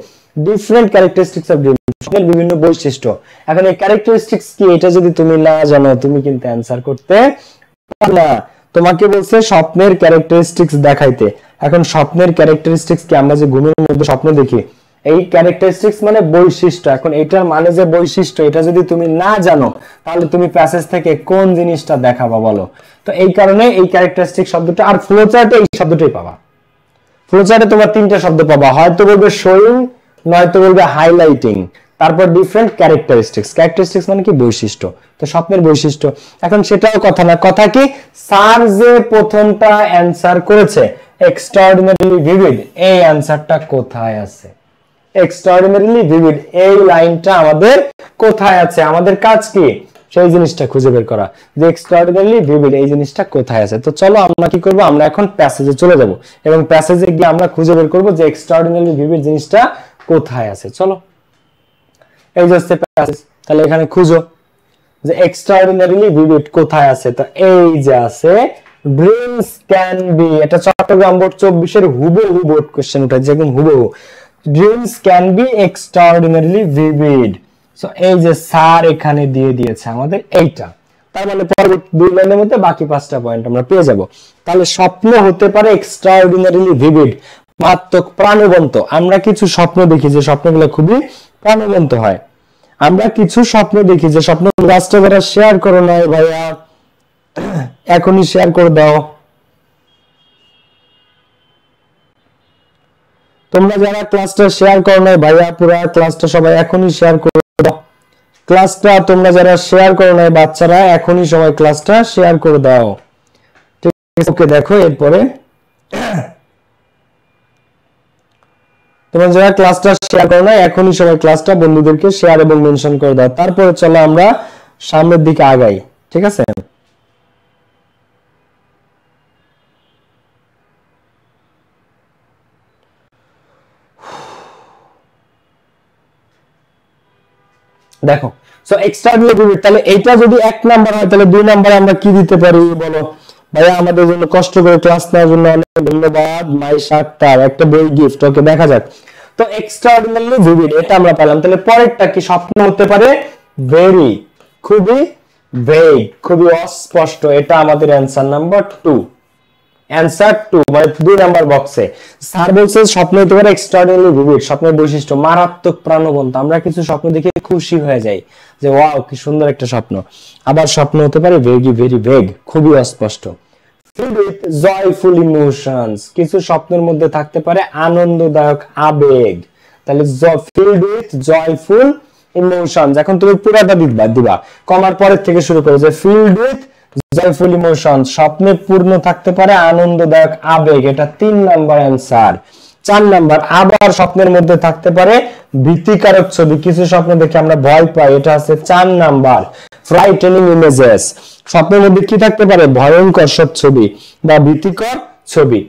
ডিফারেন্ট ক্যারেক্টারিস্টিক্স অফ ড্রিমস, স্বপ্নের বিভিন্ন বৈশিষ্ট্য। এখন এই ক্যারেক্টারিস্টিক্স কি, এটা যদি তুমি না জানো তুমি কিন্তু অ্যানসার করতে পারবে না। তোমাকে বলছে স্বপ্নের ক্যারেক্টারিস্টিক্স দেখাইতে। এখন স্বপ্নের ক্যারেক্টারিস্টিক্স কি, আমরা যে ঘুমের মধ্যে স্বপ্ন দেখি, এই ক্যারেক্টারিস্টিক্স মানে বৈশিষ্ট্য। এখন এটার মানে যে বৈশিষ্ট্য, এটা যদি তুমি না জানো তাহলে তুমি প্যাসেজ থেকে কোন জিনিসটা দেখাবা বলো। তো এই কারণে এই ক্যারেক্টারিস্টিক শব্দটা, আর ফ্লো চার্টে এই শব্দটাই পাবা। ফ্লো চার্টে তোমার তিনটা শব্দ পাবা, হয়তো বলবে শোয়িং, নয়তো বলবে হাইলাইটিং, তারপর ডিফারেন্ট ক্যারেক্টারিস্টিক্স। ক্যারেক্টারিস্টিক্স মানে কি, বৈশিষ্ট্য। তো স্বপ্নের বৈশিষ্ট্য। এখন সেটাও কথা না, কথা কি, স্যার যে প্রথমটা অ্যানসার করেছে এক্সট্রাঅর্ডিনারিলি ভিভিড, এই অ্যানসারটা কোথায় আছে? এক্সট্রাঅর্ডিনারিলি ভিভিড এই লাইনটা আমাদের কোথায় আছে? আমাদের কাজ কি, সেই জিনিসটা খুঁজে বের করা, যে এক্সট্রাঅর্ডিনারিলি ভিভিড এই জিনিসটা কোথায় আছে। তো চলো আমরা কি করব, আমরা এখন প্যাসেজে চলে যাব এবং প্যাসেজে গিয়ে আমরা খুঁজে বের করব যে এক্সট্রাঅর্ডিনারিলি ভিভিড জিনিসটা কোথায় আছে। চলো, এই যে প্যাসেজ, তাহলে এখানে খুঁজো যে এক্সট্রাঅর্ডিনারিলি ভিভিড কোথায় আছে। তো এই যে আছে, ড্রিমস ক্যান বি, এটা চট্টগ্রাম বোর্ড 24 এর হুবহু বোর্ড কোশ্চেন উঠাইছে, একদম হুবহু। Dreams can be extraordinarily vivid. So এই যে স্যার এখানে দিয়ে দিয়েছে আমাদের এইটা, তার মানে পরবর্তী দুই লাইনের মধ্যে বাকি 5টা পয়েন্ট আমরা পেয়ে যাব। তাহলে স্বপ্ন হতে পারে এক্সট্রাঅর্ডিনারিলি ভিভিড, মারাত্মক প্রাণবন্ত। আমরা কিছু স্বপ্ন দেখি যে স্বপ্নগুলো খুবই প্রাণবন্ত হয়। আমরা কিছু স্বপ্ন দেখি যে স্বপ্ন, ক্লাসটা যারা শেয়ার করো না ভাইয়া, এখনই শেয়ার করে দাও। তোমরা যারা ক্লাসটা শেয়ার করো না ভাইয়া, পুরো ক্লাসটা সবাই এখনই শেয়ার করে দাও। ক্লাসটা তোমরা যারা শেয়ার করো না বাচ্চারা, এখনই সবাই ক্লাসটা শেয়ার করে দাও। ঠিক আছে, ওকে। দেখো এরপরে তোমরা যারা ক্লাসটা শেয়ার করো না, এখনই সবাই ক্লাসটা বন্ধুদেরকে শেয়ার এবং মেনশন করে দাও। তারপরে চলো আমরা সামনের দিকে আগাই, ঠিক আছে? দেখো, সো এক্সট্রাঅর্ডিনারি ভিভিড, তাহলে এইটা যদি 1 নাম্বার হয় তাহলে 2 নাম্বারে আমরা কি দিতে পারি বলো? ভাইয়া আমাদের জন্য কষ্ট করে ক্লাস নেওয়ার জন্য অনেক ধন্যবাদ। মাই সাক্তার একটা বই গিফট, ওকে দেখা যাক। তো এক্সট্রাঅর্ডিনারি ভিভিড এটা আমরা পেলাম। তাহলে পরেরটা কি, স্বপ্ন হতে পারে ভেরি, খুবই ভেগ, খুবই অস্পষ্ট। এটা আমাদের অ্যানসার নাম্বার 2। অ্যানসার 2 মানে 2 নাম্বার বক্সে স্যার বলছে স্বপ্ন হতে পারে এক্সট্রাঅর্ডিনারি ভিভিড, স্বপ্নের বৈশিষ্ট্য মারাত্মক প্রাণবন্ত। আমরা কিছু স্বপ্ন দেখে খুশি হয়ে যাই যে ওয়াও কি সুন্দর একটা স্বপ্ন। আবার স্বপ্ন হতে পারে ভেরি ভেগ, খুবই অস্পষ্ট। ফিল্ড উইথ জয়ফুল ইমোশনস, কিছু স্বপ্নের মধ্যে থাকতে পারে আনন্দদায়ক আবেগ। তাহলে ফিল্ড উইথ জয়ফুল ইমোশনস, এখন তুমি পুরাটা দিবা, কমার পরের থেকে শুরু করে যে ফিল্ড উইথ জয়ফুল ইমোশন, স্বপ্নে পূর্ণ থাকতে পারে আনন্দদায়ক আবেগ, এটা 3 নাম্বার অ্যানসার। 4 নাম্বার, আবার স্বপ্নের মধ্যে থাকতে পারে ভীতিকারক ছবি, কিছু স্বপ্ন দেখে আমরা ভয় পাই, এটা আছে 4 নাম্বার। ফ্রাইটেনিং ইমেজেস, স্বপ্নের মধ্যে কি থাকতে পারে, ভয়ঙ্কর সব ছবি বা ভীতিকর ছবি।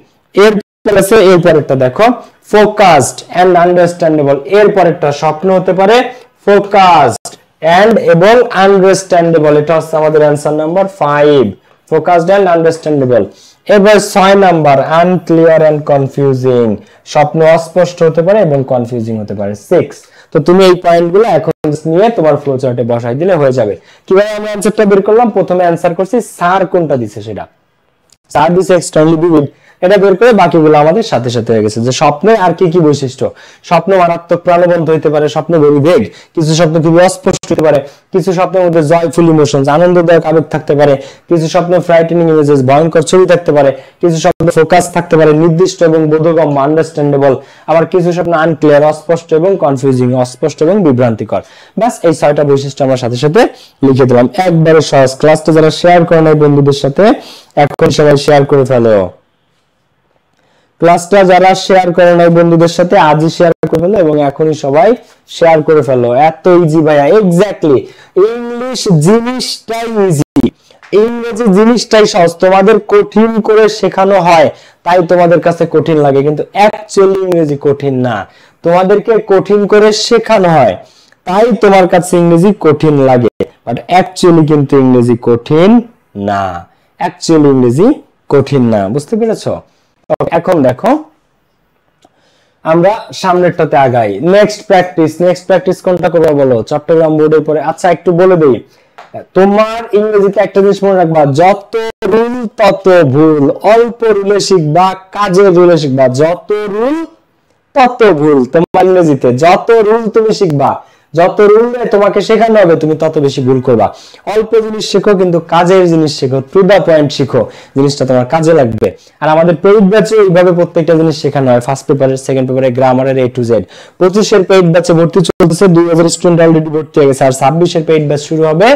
এরপরেরটা দেখো, ফোকাসড এন্ড আন্ডারস্ট্যান্ডেবল, এরপরেরটা স্বপ্ন হতে পারে ফোকাসড এন্ড এবং আন্ডারস্ট্যান্ডেবল, এটা হচ্ছে আমাদের answer number 5, focused and understandable. এবার 6 নাম্বার, আনক্লিয়ার এন্ড কনফিউজিং, স্বপ্ন অস্পষ্ট হতে পারে এবং কনফিউজিং হতে পারে 6। তো তুমি এই পয়েন্টগুলো এখন নিয়ে তোমার ফ্লো চার্টে বসাই দিলে হয়ে যাবে। কিভাবে আমরা অ্যানসারটা বের করলাম, প্রথমে অ্যানসার করছি স্যার কোনটা দিছে সেটা, স্যার দিছে এক্সটার্নালি ভিভিড, এটা বের করে বাকিগুলো আমাদের সাথে সাথে হয়ে গেছে। যে স্বপ্নে আর কি কি বৈশিষ্ট্য, স্বপ্ন মারাত্মক প্রাণবন্ত হইতে পারে, স্বপ্ন ভেরি ভেগ, কিছু স্বপ্ন খুবই অস্পষ্ট হতে পারে, কিছু স্বপ্নের মধ্যে জয়ফুল ইমোশনস আনন্দদায়ক আবেগ থাকতে পারে, কিছু স্বপ্নে ফ্রাইটেনিং ইমেজেস ভয়ঙ্কর ছবি থাকতে পারে, কিছু স্বপ্ন ফোকাস থাকতে পারে নির্দিষ্ট এবং বোধগম্য আন্ডারস্ট্যান্ডেবল, আবার কিছু স্বপ্ন আনক্লিয়ার অস্পষ্ট এবং কনফিউজিং অস্পষ্ট এবং বিভ্রান্তিকর। বাস এই 6টা বৈশিষ্ট্য আমরা সাথে সাথে লিখে দিলাম, একবারে সহজ। ক্লাসটা যারা শেয়ার করে নাই বন্ধুদের সাথে এখন সবাই শেয়ার করে ফেলো, ক্লাসটা যারা শেয়ার করে নাই বন্ধুদের সাথে আজই শেয়ার করে ফেলো এবং এখনই সবাই শেয়ার করে ফেলো। এত ইজি ভাইয়া, এক্স্যাক্টলি ইংলিশ জিনিসটাই ইজি। ইংরেজি জিনিসটাই সহজ, তোমাদের কঠিন করে শেখানো হয় তাই তোমাদের কাছে কঠিন লাগে, কিন্তু অ্যাকচুয়ালি ইংরেজি কঠিন না, তোমাদেরকে কঠিন করে শেখানো হয় তাই তোমার কাছে ইংরেজি কঠিন লাগে, বাট অ্যাকচুয়ালি কিন্তু ইংরেজি কঠিন না, অ্যাকচুয়ালি ইংরেজি কঠিন না, বুঝতে পেরেছো? এখন দেখো আমরা সামনেরটাতে আগাই। নেক্সট প্র্যাকটিস কোনটা করবা বলো? চট্টগ্রাম বোর্ডের পরে। আচ্ছা একটু বলে দেই, তোমার ইংরেজিতে একটা জিনিস মনে রাখবা, যত রুল তত ভুল, অল্প রুলে শিখবা, কাজের রুলে শিখবা, যত রুল তত ভুল। তোমার ইংরেজিতে যত রুল তুমি শিখবা, যত রুল তোমাকে শেখানো হবে তুমি তত বেশি ভুল করবা। অল্প জিনিস শেখো কিন্তু কাজের জিনিস শেখো, টু দা পয়েন্ট শিখো, জিনিসটা তোমার কাজে লাগবে। আর আমাদের পেইড ব্যাচে এইভাবে প্রত্যেকটা জিনিস শেখানো হয়, ফার্স্ট পেপারের, সেকেন্ড পেপারে, গ্রামারের A to Z। 25 এর পেইড ব্যাচে ভর্তি চলতেছে, 2000 স্টুডেন্ট অলরেডি ভর্তি হয়ে গেছে, আর 26 এর পেইড ব্যাচ শুরু হবে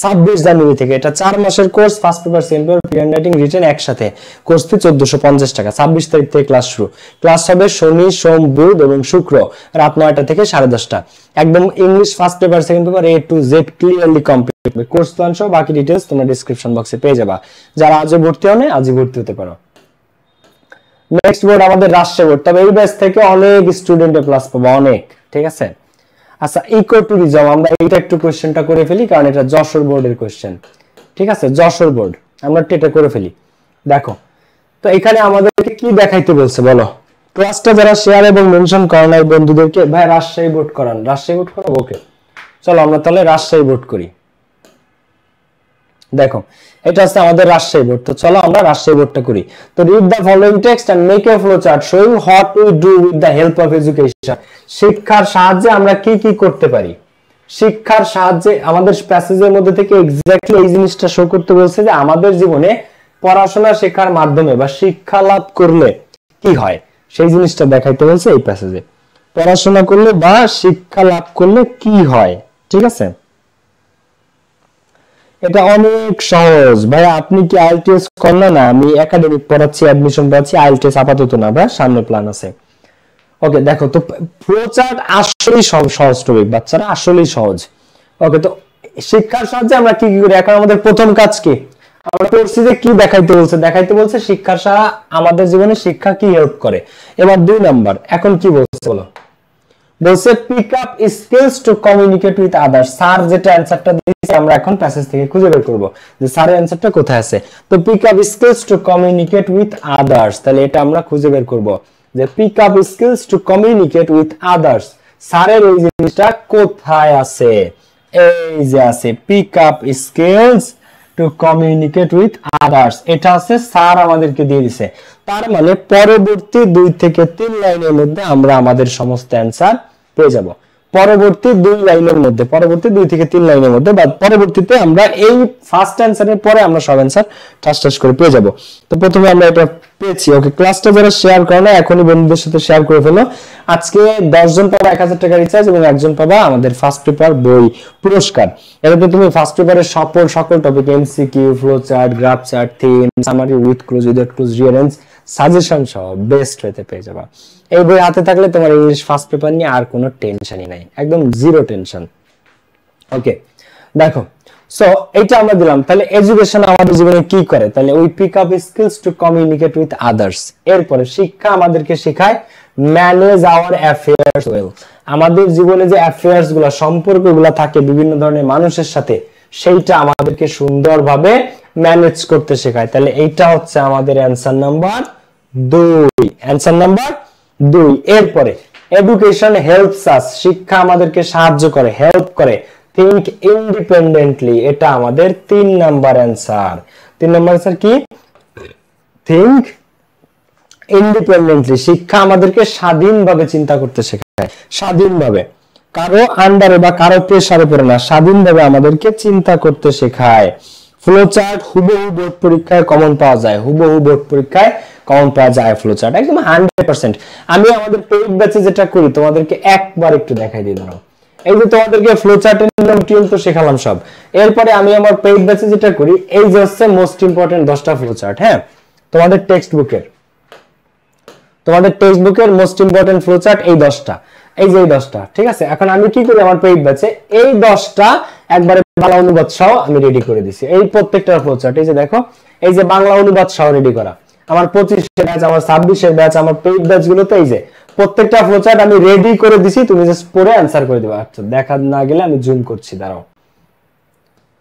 26 জানুয়ারি থেকে। এটা 4 মাসের course, first paper, second paper, pre writing, written একসাথে। কোর্স ফি 1450 টাকা। 26 তারিখ থেকে ক্লাস শুরু। ক্লাস হবে শনি, সোম, বুধ এবং শুক্র রাত 9টা থেকে 10:30টা। একদম English first paper, second paper A to Z clearly complete হবে। কোর্স প্ল্যান সহ বাকি ডিটেইলস তোমরা ডেসক্রিপশন বক্সে পেয়ে যাবা। যারা আজও ভর্তি হও না, আজই ভর্তি হতে পারো। নেক্সট বোর্ড আমাদের রাজশাহী বোর্ড। তবে এই ব্যাচ থেকে অনেক স্টুডেন্টে প্লাস পাবো, অনেক, ঠিক আছে? আচ্ছা, ইকো ট্যুরিজম, আমরা এইটা একটু কোশ্চেনটা করে ফেলি কারণ এটা যশোর বোর্ডের কোশ্চেন, ঠিক আছে? যশোর বোর্ড আমরা এটা করে ফেলি। দেখো তো এখানে আমাদেরকে কি দেখাইতে বলছে বলো? ক্লাসটা যারা শেয়ার এবং মেনশন করেন নাই বন্ধুদেরকে, ভাই রাজশাহী বোর্ড করান, রাজশাহী বোর্ড করাবো, ওকে চলো আমরা তাহলে রাজশাহী বোর্ড করি। দেখো এটা হচ্ছে আমাদের রাজশাহী বোর্ড, তো চলো আমরা রাজশাহী বোর্ডটা করি। তো read the following text and make a flow chart showing what we do with the help of education. শিক্ষার সাহায্যে আমরা কি কি করতে পারি। শিক্ষার সাহায্যে আমাদের প্যাসেজের মধ্যে থেকে এক্স্যাক্টলি এই জিনিসটা শো করতে বলছে যে আমাদের জীবনে পড়াশোনা শেখার মাধ্যমে বা শিক্ষা লাভ করলে কি হয়, সেই জিনিসটা দেখাইতে বলছে এই প্যাসেজে। পড়াশোনা করলে বা শিক্ষা লাভ করলে কি হয়, ঠিক আছে? এটা অনেক সহজ ভাই। আপনি কি আইএলটিএস করেন না? আমি একাডেমিক পড়াচ্ছি, অ্যাডমিশন পড়াচ্ছি, আইএলটিএস আপাতত না ভাই, সামনে প্ল্যান আছে। ওকে দেখো তো ফ্লোচার্ট আসলেই সহজ টপিক বাচ্চারা, আসলেই সহজ। ওকে তো শিক্ষার সাহায্যে আমরা কি কি করি? এখন আমাদের প্রথম কাজ কি? আমরা করছি যে কি দেখাইতে বলছে শিক্ষার সাহায্যে আমাদের জীবনে শিক্ষা কি হেল্প করে। এবার 2 নাম্বার, এখন কি বলছে বলো? বলছে pick up skills to communicate with others. Sir যেটা অ্যানসারটা দিয়েছে আমরা এখন প্যাসেজ থেকে খুঁজে বের করব যে স্যারের অ্যানসারটা কোথায় আছে। তো pick up skills to communicate with others, তাহলে এটা আমরা খুঁজে বের করব যে pick up skills to communicate with others, স্যারের এই জিনিসটা কোথায় আছে? এই যে আছে, pick up skills to communicate with others, এটা আছে স্যার আমাদেরকে দিয়ে দিছে। তার মানে পরবর্তী 2 থেকে 3 লাইনের মধ্যে আমরা আমাদের সমস্ত অ্যানসার পেয়ে যাব। পরবর্তী 2 লাইনের মধ্যে, পরবর্তী 2 থেকে 3 লাইনের মধ্যে, বা পরবর্তীতে আমরা এই ফার্স্ট অ্যানসারের পরে আমরা সব অ্যানসার ঠাস করে পেয়ে যাব। তো প্রথমে আমরা এটা পেয়েছি। ওকে, ক্লাসটা যারা শেয়ার করে না এখনই বন্ধুদের সাথে শেয়ার করে ফেলো। আজকে 10 জন পাবা 1000 টাকা রিচার্জ এবং একজন পাবা আমাদের ফার্স্ট পেপার বই পুরস্কার। এটাতে তুমি ফার্স্ট পেপারের সকল topic, MCQ, flow chart, graph chart, theme, summary with close, without close, রিয়ারেন্স, suggestion সহ বেস্ট হতে পেয়ে যাবা। এই বই হাতে থাকলে তোমার ইংলিশ ফার্স্ট পেপার নিয়ে আর কোনো টেনশনই নাই, একদম জিরো টেনশন। ওকে দেখো, সো এইটা আমরা দিলাম। তাহলে এডুকেশন আমাদের জীবনে কি করে? তাহলে we pick up skills to communicate with others. এরপরে শিক্ষা আমাদেরকে শেখায় ম্যানেজ আওয়ার অ্যাফেয়ার্স ওয়েল। আমাদের জীবনে যে অ্যাফেয়ার্স গুলা, সম্পর্কগুলা থাকে বিভিন্ন ধরনের মানুষের সাথে, সেইটা আমাদেরকে সুন্দরভাবে ম্যানেজ করতে শেখায়। তাহলে এইটা হচ্ছে আমাদের অ্যানসার নাম্বার 2, অ্যানসার নাম্বার 2। এরপরে এডুকেশন হেল্পস আস, শিক্ষা আমাদেরকে সাহায্য করে, হেল্প করে থিংক ইন্ডিপেন্ডেন্টলি, এটা আমাদের 3 নাম্বার অ্যানসার। 3 নাম্বার অ্যানসার কি? থিংক ইন্ডিপেন্ডেন্টলি, শিক্ষা আমাদেরকে স্বাধীনভাবে চিন্তা করতে শেখায়, স্বাধীনভাবে, কারো আন্ডারে বা কারো প্রেসারে পড়ে না, স্বাধীনভাবে আমাদেরকে চিন্তা করতে শেখায়। ফ্লো চার্ট হুবহু বোর্ড পরীক্ষায় কমন পাওয়া যায়, হুবহু বোর্ড পরীক্ষায় কমন পাওয়া যায় ফ্লো চার্ট, একদম 100%। আমি আমাদের পেইড ব্যাচে যেটা করি তোমাদেরকে একবার একটু দেখাই দিই। ধরো এই যে তোমাদেরকে ফ্লো চার্টের নিয়ম টিয়ম তো শেখালাম সব। এরপরে আমি আমার পেইড ব্যাচে যেটা করি, এই যে হচ্ছে মোস্ট ইম্পর্টেন্ট 10টা ফ্লো চার্ট। হ্যাঁ, তোমাদের টেক্সট বুকের মোস্ট ইম্পর্টেন্ট ফ্লো চার্ট এই 10টা, এই যে এই 10টা, ঠিক আছে? এখন আমি কি করি আমার পেইড ব্যাচে এই 10টা একবারে বাংলা অনুবাদ সহ আমি রেডি করে দিছি। এই প্রত্যেকটার ফ্লোচার্ট এই যে দেখো, এই যে বাংলা অনুবাদ সহ রেডি করা আমার 25 ব্যাচ, আমার 26 ব্যাচ, আমার পেইড ব্যাচ গুলোতে এই যে প্রত্যেকটা ফ্লোচার্ট আমি রেডি করে দিছি, তুমি জাস্ট পড়ে অ্যানসার করে দিবা। আচ্ছা দেখা না গেলে আমি জুম করছি, দাঁড়াও।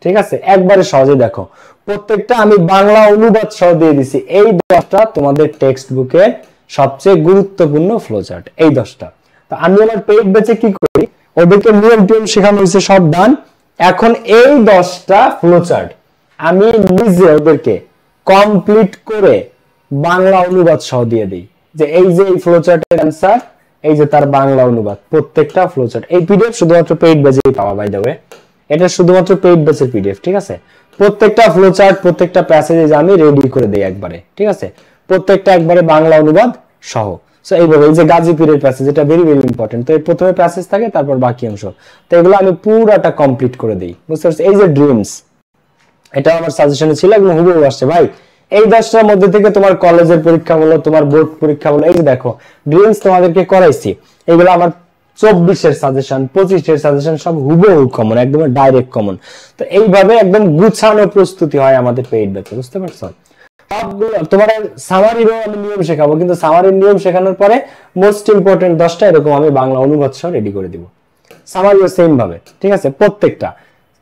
ঠিক আছে, একবারে সহজে দেখো, প্রত্যেকটা আমি বাংলা অনুবাদ সহ দিয়ে দিছি। এই 10টা তোমাদের টেক্সট বুকে সবচেয়ে গুরুত্বপূর্ণ ফ্লোচার্ট, এই 10টা। তো আমি আমার পেইড ব্যাচে কি করি, ওদেরকে নিয়ম টিয়ম শেখানো হয়েছে, সব ডান। এখন এই 10টা ফ্লোচার্ট আমি নিজে ওদেরকে কমপ্লিট করে বাংলা অনুবাদ সহ দিয়ে দিই, যে এই যে এই ফ্লোচার্টের অ্যানসার, এই যে তার বাংলা অনুবাদ, প্রত্যেকটা ফ্লোচার্ট। এই পিডিএফ শুধুমাত্র পেইড ব্যাচেই পাওয়া, বাই দ্য ওয়ে এটা শুধুমাত্র পেইড ব্যাচের পিডিএফ। ঠিক আছে, প্রত্যেকটা ফ্লোচার্ট প্রত্যেকটা প্যাসেজ আমি রেডি করে দেই একবারে। ঠিক আছে, প্রত্যেকটা একবারে বাংলা অনুবাদ সহ। সো এইভাবে এই যে গাজীপুরের প্যাসেজ, এটা ভেরি ভেরি ইম্পর্টেন্ট। তো এর প্রথমে প্যাসেজ থাকে, তারপর বাকি অংশ, তো এগুলো আমি পুরোটা কমপ্লিট করে দেই, বুঝতে পারছো? এই যে ড্রিমস, এটা আমার সাজেশনে ছিল, একদম হুবহু আসছে ভাই। এই 10টার মধ্যে থেকে তোমার কলেজের পরীক্ষা বলো, তোমার বোর্ড পরীক্ষা বলো, এই যে দেখো ড্রিমস তোমাদেরকে করাইছি, এগুলো আমার 24-এর সাজেশন, 25-এর সাজেশন সব হুবহু কমন, একদম ডাইরেক্ট কমন। তো এইভাবে একদম গুছানো প্রস্তুতি হয় আমাদের পেইড ব্যাচে, বুঝতে পারছো? সবগুলো তোমার সামারিরও আমি নিয়ম শেখাবো, কিন্তু সামারির নিয়ম শেখানোর পরে মোস্ট ইম্পর্টেন্ট 10টা এরকম আমি বাংলা অনুবাদ সহ রেডি করে দিব। সামারিও সেম ভাবে, ঠিক আছে, প্রত্যেকটা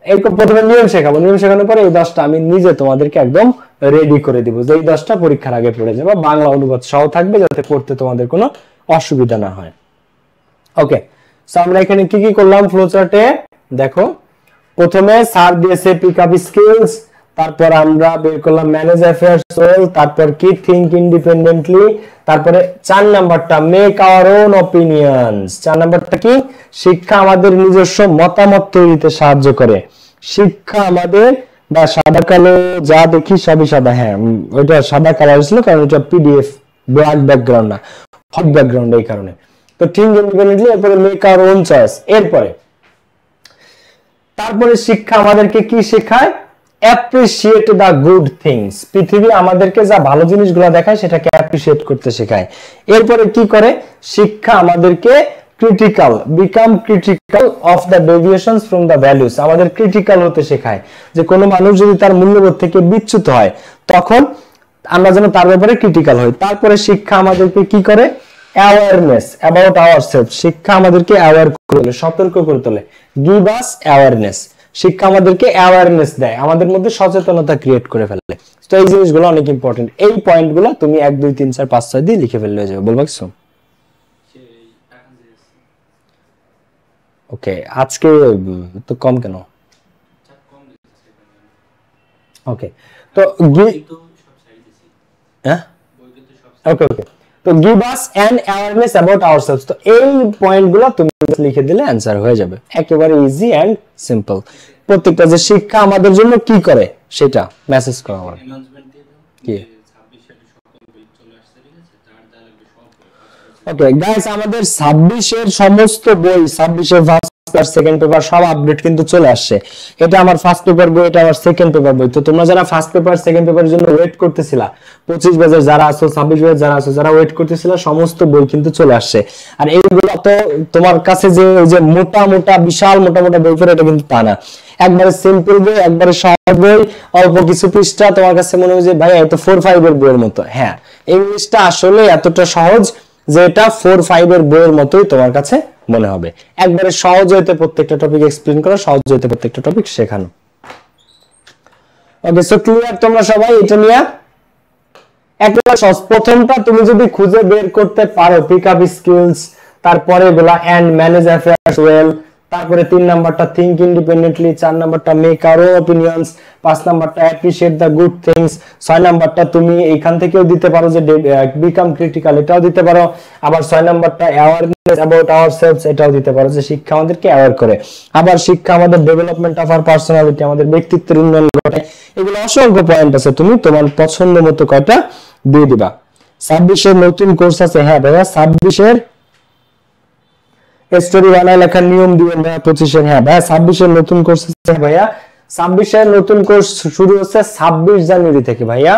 এরকম প্রথমে নিয়ম শেখাবো, নিয়ম শেখানোর পরে এই 10টা আমি নিজে তোমাদেরকে একদম রেডি করে দিব, যে এই 10টা পরীক্ষার আগে পড়ে যাবে, বাংলা অনুবাদ সহ থাকবে, যাতে পড়তে তোমাদের কোনো অসুবিধা না হয়। ওকে, সো আমরা এখানে কি কি করলাম ফ্লোচার্টে দেখো। প্রথমে স্যার দিয়েছে পিক আপ স্কিলস, তারপর আমরা বের করলাম ম্যানেজ অ্যাফেয়ার্স ওয়েল, তারপর কি থিংক ইন্ডিপেন্ডেন্টলি, তারপরে 4 নাম্বারটা মেক আওয়ার ওন অপিনিয়নস। 4 নাম্বারটা কি, শিক্ষা আমাদের নিজস্ব মতামত তৈরিতে সাহায্য করে। শিক্ষা আমাদের, বা সাদা কালো যা দেখি সবই সাদা, হ্যাঁ ওইটা সাদা কালার ছিল কারণ এটা পিডিএফ ব্ল্যাক ব্যাকগ্রাউন্ড না, হোয়াইট ব্যাকগ্রাউন্ড, এই কারণে। তো থিংক ইন্ডিপেন্ডেন্টলি, এরপরে মেক আওয়ার ওন চয়েস। তারপরে শিক্ষা আমাদেরকে কি শেখায়, অ্যাপ্রিশিয়েট দা গুড থিংস। পৃথিবী আমাদেরকে যা ভালো জিনিসগুলো দেখায় সেটাকে অ্যাপ্রিশিয়েট করতে শেখায়। এরপরে কি করে, শিক্ষা আমাদেরকে critical, become critical of the deviations from the values. আমাদের ক্রিটিক্যাল হতে শেখায়, যে কোনো মানুষ যদি তার মূল্যবোধ থেকে বিচ্যুত হয় তখন আমরা যেন তার ব্যাপারে ক্রিটিক্যাল হই। তারপরে শিক্ষা আমাদেরকে কি করে, অ্যাওয়ারনেস অ্যাবাউট আওয়ারসেলফ। শিক্ষা আমাদেরকে অ্যাওয়ার করে তোলে, সতর্ক করে তোলে, গিভ আস অ্যাওয়ারনেস। শিক্ষা আমাদেরকে অ্যাওয়ারনেস দেয়, আমাদের মধ্যে সচেতনতা ক্রিয়েট করে ফেলে। তো এই জিনিসগুলো অনেক ইম্পর্টেন্ট। এই পয়েন্টগুলো তুমি 1 2 3 4 5 6 দিয়ে লিখে ফেললে হয়ে যাবে, বলবা কিছু? ওকে, আজকে তো কম কেন? ওকে, তো ওকে ওকে, তো give us an awareness about ourselves. তো এই পয়েন্টগুলো তুমি লিখে দিলে অ্যানসার হয়ে যাবে, একেবারে ইজি এন্ড সিম্পল। প্রত্যেকটা যে শিক্ষা আমাদের জন্য কি করে সেটা মেসেজ করা হবে। কি ওকে গাইস, আমাদের 26 এর সমস্ত বই, 26 এর ফার্স্ট পেপার সেকেন্ড পেপার সব আপডেট কিন্তু চলে আসছে। এটা আমার ফার্স্ট পেপার বই, এটা আমার সেকেন্ড পেপার বই। তো তোমরা যারা ফার্স্ট পেপার সেকেন্ড পেপারের জন্য ওয়েট করতেছিলা, 25 ব্যাচের যারা আছো, 26 ব্যাচের যারা আছো, যারা ওয়েট করতেছিলা, সমস্ত বই কিন্তু চলে আসছে। আর এইগুলো তো তোমার কাছে যে মোটা মোটা বিশাল মোটা মোটা বই পড়ে, এটা কিন্তু তা না। একবারে সিম্পল বই, একবারে সহজ বই, অল্প কিছু পৃষ্ঠা, তোমার কাছে মনে হয় যে ভাই এত 4-5 এর বইয়ের মতো। হ্যাঁ, ইংলিশটা আসলে এতটা সহজ যে এটা 4-5 এর বইয়ের মতোই তোমার কাছে মনে হবে। একবারে সহজ হইতে প্রত্যেকটা টপিক এক্সপ্লেইন করা, সহজ হইতে প্রত্যেকটা টপিক শেখানো। ওকে, সো ক্লিয়ার তোমরা সবাই এটা নিয়ে? একবার সহজ। প্রথমটা তুমি যদি খুঁজে বের করতে পারো, পিক আপ স্কিলস, তারপরে বলা এন্ড ম্যানেজ অ্যাফেয়ার্স ওয়েল, তারপরে 3 নাম্বারটা থিংক ইন্ডিপেন্ডেন্টলি, 4 নাম্বারটা মেক আওয়ার ওন অপিনিয়নস, 5 নাম্বারটা অ্যাপ্রিশিয়েট দা গুড থিংস, 6 নাম্বারটা তুমি এইখান থেকেও দিতে পারো যে বিকাম ক্রিটিক্যাল, এটাও দিতে পারো। আবার 6 নাম্বারটা অ্যাওয়ারনেস অ্যাবাউট আওয়ারসেলফস, এটাও দিতে পারো, যে শিক্ষা আমাদেরকে অ্যাওয়ার করে। আবার শিক্ষা আমাদের ডেভেলপমেন্ট অফ আওয়ার পার্সোনালিটি, আমাদের ব্যক্তিত্বের উন্নয়ন ঘটায়। এগুলো অসংখ্য পয়েন্ট আছে, তুমি তোমার পছন্দ মতো কয়টা দিয়ে দিবা। 26 এর নতুন কোর্স আছে, হ্যাঁ ভাইয়া 26 এর স্টোরি বানায় লেখার নিয়ম দিবেন ভাইয়া 25 এর। হ্যাঁ ভাইয়া 26 এর নতুন কোর্স আছে ভাইয়া, 26 এর নতুন কোর্স শুরু হচ্ছে 26 জানুয়ারি থেকে ভাইয়া।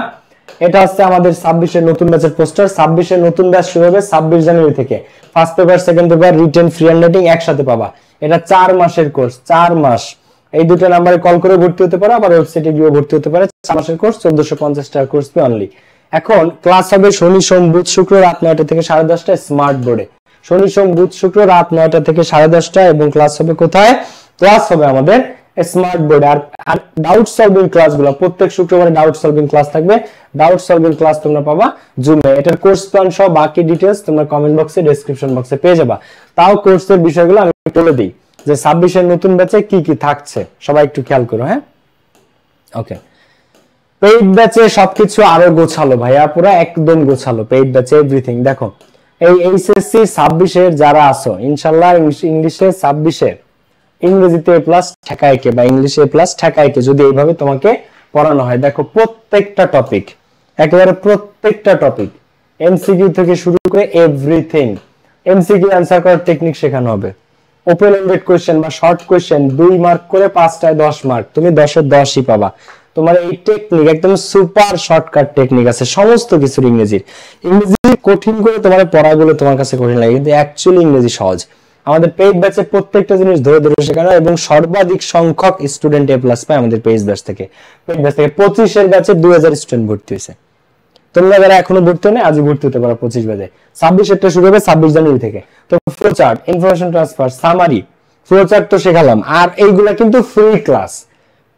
এটা হচ্ছে আমাদের 26 এর নতুন ব্যাচের পোস্টার। 26 এর নতুন ব্যাচ শুরু হবে 26 জানুয়ারি থেকে। First paper second paper written free hand writing একসাথে পাবা। এটা 4 মাসের কোর্স, 4 মাস এই দুটো নাম্বারে কল করে ভর্তি হতে পারো, আবার ওয়েবসাইটে গিয়ে ভর্তি হতে পারে। 4 মাসের কোর্স 1450 টাকা কোর্স ফি অনলি। এখন ক্লাস হবে শনি সোম বুধ শুক্র রাত 9টা থেকে 10:30 স্মার্ট বোর্ডে। শনি সোম বুধ শুক্র রাত 9টা থেকে 10:30 এবং ক্লাস হবে কোথায়? ক্লাস হবে আমাদের স্মার্ট বোর্ডে। আর ডাউট সলভিং ক্লাসগুলো প্রত্যেক শুক্রবারে ডাউট সলভিং ক্লাস থাকবে। ডাউট সলভিং ক্লাস তোমরা পাবা জুমে। এটার কোর্স প্ল্যান সহ বাকি ডিটেইলস তোমরা কমেন্ট বক্সে ডেসক্রিপশন বক্সে পেয়ে যাবা। তাও কোর্সের বিষয়গুলো আমি বলে দিই যে 26 এর নতুন ব্যাচে কি কি থাকছে, সবাই একটু খেয়াল করো। হ্যাঁ, ওকে। পেইড ব্যাচে সবকিছু আরো গোছালো ভাইয়া, পুরো একদম গোছালো পেইড ব্যাচে এভরিথিং। দেখো এই এইচএসসি 26 এর যারা আছো, ইনশাআল্লাহ ইংলিশে 26 এর ইংরেজিতে এ প্লাস ঠেকায় কে বা ইংলিশে এ প্লাস ঠেকায় কে যদি এইভাবে তোমাকে পড়ানো হয়। দেখো প্রত্যেকটা টপিক, একেবারে প্রত্যেকটা টপিক এমসিকিউ থেকে শুরু করে এভরিথিং, এমসিকিউ অ্যানসার করার টেকনিক শেখানো হবে। ওপেন এন্ডেড কোশ্চেন বা শর্ট কোশ্চেন 2 মার্ক করে 5টায় 10 মার্ক, তুমি 10 এর 10ই পাবা। তোমার এই টেকনিক একদম সুপার শর্টকাট টেকনিক আছে সমস্ত কিছুর ইংরেজির। ইংরেজি কঠিন করে তোমার পড়াগুলো তোমার কাছে কঠিন লাগে, কিন্তু অ্যাকচুয়ালি ইংরেজি সহজ। আমাদের পেইড ব্যাচে প্রত্যেকটা জিনিস ধরে ধরে শেখানো এবং সর্বাধিক সংখ্যক স্টুডেন্ট এ প্লাস পায় আমাদের পেইড ব্যাচ থেকে। পেইড ব্যাচ থেকে 25 এর ব্যাচে 2000 স্টুডেন্ট ভর্তি হয়েছে। তোমরা যারা এখনো ভর্তি হয়নি আজই ভর্তি হতে পারো 25 ব্যাচে। 26 এরটা শুরু হবে 26 জানুয়ারি থেকে। তো flow chart, information transfer, summary, flow chart তো শেখালাম। আর এইগুলা কিন্তু ফ্রি ক্লাস।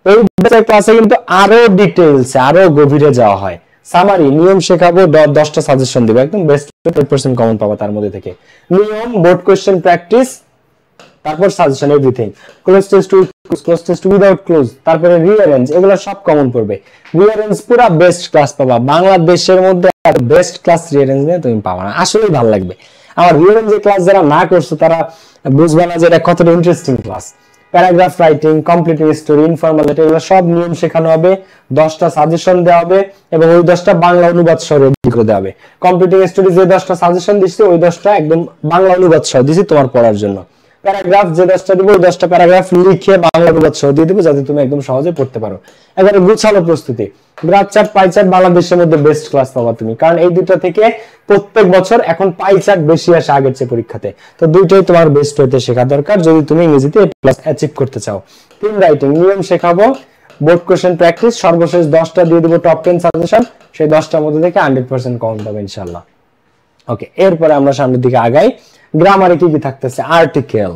এই ব্যাচের ক্লাসে কিন্তু আরো ডিটেইলসে আরো গভীরে যাওয়া হয়। সামারি, নিয়ম শেখাবো, 10টা সাজেশন দেব, একদম বেস্ট 100% কমন পাবা তার মধ্যে থেকে। নিয়ম, বোর্ড কোশ্চেন প্র্যাকটিস, তারপর suggestion everything. Cloze test with cloze test without close, তারপরে রিঅ্যারেঞ্জ, এগুলো সব কমন পড়বে। রিঅ্যারেঞ্জ পুরো বেস্ট ক্লাস পাবা বাংলাদেশের মধ্যে। আর বেস্ট ক্লাস রিঅ্যারেঞ্জ নিয়ে তুমি পাবা না, আসলেই ভালো লাগবে। আমার রিঅ্যারেঞ্জের ক্লাস যারা না করছো তারা বুঝবে না যে এটা কতটা interesting class. Paragraph writing, completing story, informal letter, এগুলো সব নিয়ম শেখানো হবে। 10টা সাজেশন দেওয়া হবে এবং ওই 10টা বাংলা অনুবাদ সহ রেডি করে দেওয়া হবে। কমপ্লিটিং স্টোরি যে 10টা সাজেশন দিচ্ছি ওই 10টা একদম বাংলা অনুবাদ সহ দিচ্ছি তোমার পড়ার জন্য। প্যারাগ্রাফ যে 10টা দিব ওই 10টা প্যারাগ্রাফ লিখে বাংলা অনুবাদ সহ দিয়ে দেবো যাতে তুমি একদম সহজে পড়তে পারো। এবারে গুছানো প্রস্তুতি, গ্রাফ চার্ট, পাই চার্ট, বাংলাদেশের মধ্যে বেস্ট ক্লাস পাবা তুমি, কারণ এই দুটো থেকে প্রত্যেক বছর এখন পাই চার্ট বেশি আসে আগের চেয়ে পরীক্ষাতে। তো দুইটাই তোমার বেস্ট হইতে শেখা দরকার যদি তুমি ইংরেজিতে এ প্লাস অ্যাচিভ করতে চাও। টিম রাইটিং, নিয়ম শেখাবো, বোর্ড কোশ্চেন প্র্যাকটিস, সর্বশেষ 10টা দিয়ে দেবো টপ 10 সাজেশন। সেই 10টার মধ্যে থেকে 100% কমন পাবে ইনশাআল্লাহ। ওকে, এরপরে আমরা সামনের দিকে আগাই। গ্রামারে কি কি থাকতেছে? Article,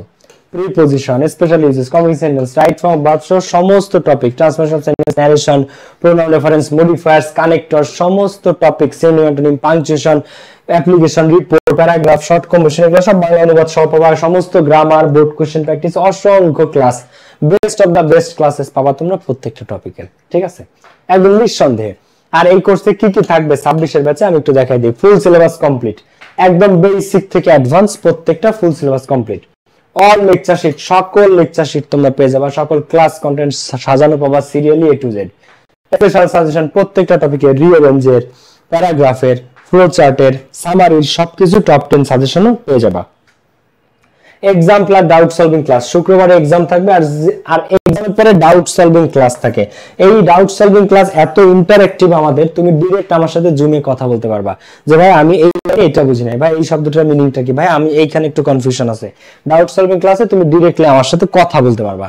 preposition, special uses, coming sentence, right form, verb সহ সমস্ত topic, transformation sentence, narration, pronoun reference, modifiers, connector, সমস্ত topic, synonym, antonym, punctuation, application, report, paragraph, short combination, এগুলো সব বাংলা অনুবাদ সহ পাবা। সমস্ত গ্রামার, বোর্ড কোশ্চেন প্র্যাকটিস, অসংখ্য class, best of the best classes পাবা তোমরা প্রত্যেকটা টপিকের। ঠিক আছে, একদম নিঃসন্দেহে। আর এই কোর্সে কি কি থাকবে 26 এর ব্যাচে আমি একটু দেখাই দিই। ফুল সিলেবাস কমপ্লিট, একদম বেসিক থেকে অ্যাডভান্স প্রত্যেকটা full syllabus complete. All lecture sheet, সকল লেকচার শিট তোমরা পেয়ে যাবা, সকল ক্লাস কন্টেন্ট সাজানো পাবা serially A to Z। Special suggestion প্রত্যেকটা টপিকের, রিঅ্যারেঞ্জের, প্যারাগ্রাফের, ফ্লো চার্টের, সামারির সবকিছু টপ 10 সাজেশনও পেয়ে যাবা। Exam plus doubt solving class, শুক্রবারে এক্সাম থাকবে আর এক্সামের পরে ডাউট সলভিং ক্লাস থাকে। এই ডাউট সলভিং ক্লাস এত ইন্টারঅ্যাক্টিভ আমাদের, তুমি ডাইরেক্ট আমার সাথে জুমে কথা বলতে পারবা যে ভাই আমি এটা বুঝি নাই, ভাই এই শব্দটার মিনিংটা কি, ভাই আমি এইখানে একটু কনফিউশন আছে। ডাউট সলভিং ক্লাসে তুমি ডাইরেক্টলি আমার সাথে কথা বলতে পারবা,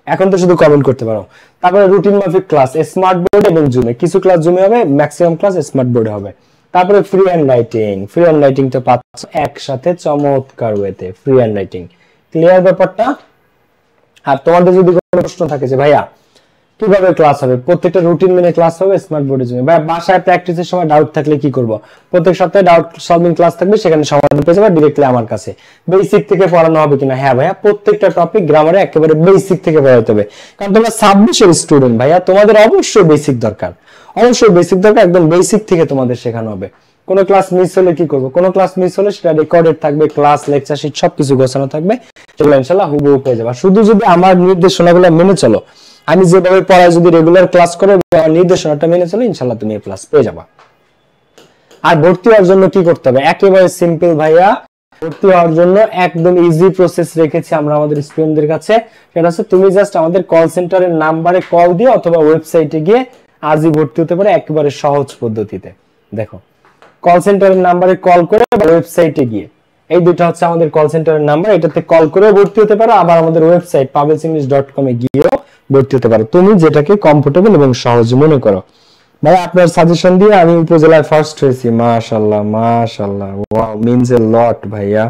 এখন তো শুধু কমেন্ট করতে পারো। তারপরে রুটিন মাফিক ক্লাস স্মার্ট বোর্ড এবং জুমে, কিছু ক্লাস জুমে হবে, ম্যাক্সিমাম ক্লাস স্মার্ট বোর্ডে হবে। তারপরে free hand writing, free hand writing তো পাচ্ছ একসাথে চমৎকার ওয়েতে, ফ্রি হ্যান্ড রাইটিং। ক্লিয়ার ব্যাপারটা? আর তোমাদের যদি কোনো প্রশ্ন থাকে যে ভাইয়া কিভাবে ক্লাস হবে, প্রত্যেকটা রুটিন মেনে ক্লাস হবে স্মার্ট বোর্ডের জন্য, ভাই বাসায় প্র্যাকটিসের সময় ডাউট থাকলে কি করব, প্রত্যেক সপ্তাহে ডাউট সলভিং ক্লাস থাকবে, সেখানে সমাধান পেয়ে যাবে ডাইরেক্টলি আমার কাছে। বেসিক থেকে পড়ানো হবে কিনা? হ্যাঁ ভাইয়া, প্রত্যেকটা টপিক গ্রামারে একেবারে বেসিক থেকে পড়াতে হবে, কারণ তোমরা 26 এর স্টুডেন্ট ভাইয়া, তোমাদের অবশ্যই বেসিক দরকার, অবশ্যই বেসিক দরকার, একদম বেসিক থেকে তোমাদের শেখানো হবে। কোনো ক্লাস মিস হলে কি করব, কোনো ক্লাস মিস হলে সেটা রেকর্ডেড থাকবে, ক্লাস লেকচার শিট সবকিছু গোছানো থাকবে, সেগুলো ইনশাআল্লাহ হুবহু পেয়ে যাবে। শুধু যদি আমার নির্দেশনাগুলো মেনে চলো, আমি যেভাবে পড়াই যদি রেগুলার ক্লাস করো, নির্দেশনাটা মেনে চলো, ইনশাআল্লাহ তুমি এই ক্লাস পেয়ে যাবা। আর ভর্তি হওয়ার জন্য কি করতে হবে? একেবারে সিম্পল ভাইয়া, ভর্তি হওয়ার জন্য একদম ইজি প্রসেস রেখেছি আমরা আমাদের স্টুডেন্টদের কাছে। সেটা হচ্ছে তুমি জাস্ট আমাদের কল সেন্টারের নাম্বারে কল দিয়ে অথবা ওয়েবসাইটে গিয়ে আজই ভর্তি হতে পারে একেবারে সহজ পদ্ধতিতে। দেখো, কল সেন্টারের নাম্বারে কল করে বা ওয়েবসাইটে গিয়ে, এই দুটো হচ্ছে আমাদের কল সেন্টারের নাম্বার, এটাতে কল করে ভর্তি হতে পারো। আবার আমাদের ওয়েবসাইট publicenglish.com এ গিয়েও ভর্তি হতে পারো, তুমি যেটাকে কমফোর্টেবল এবং সহজ মনে করো। ভাই আপনার সাজেশন দিয়ে আমি উপজেলায় ফার্স্ট হয়েছি, মাশাআল্লাহ মাশাআল্লাহ, ওয়াও মিন্স এ লট ভাইয়া।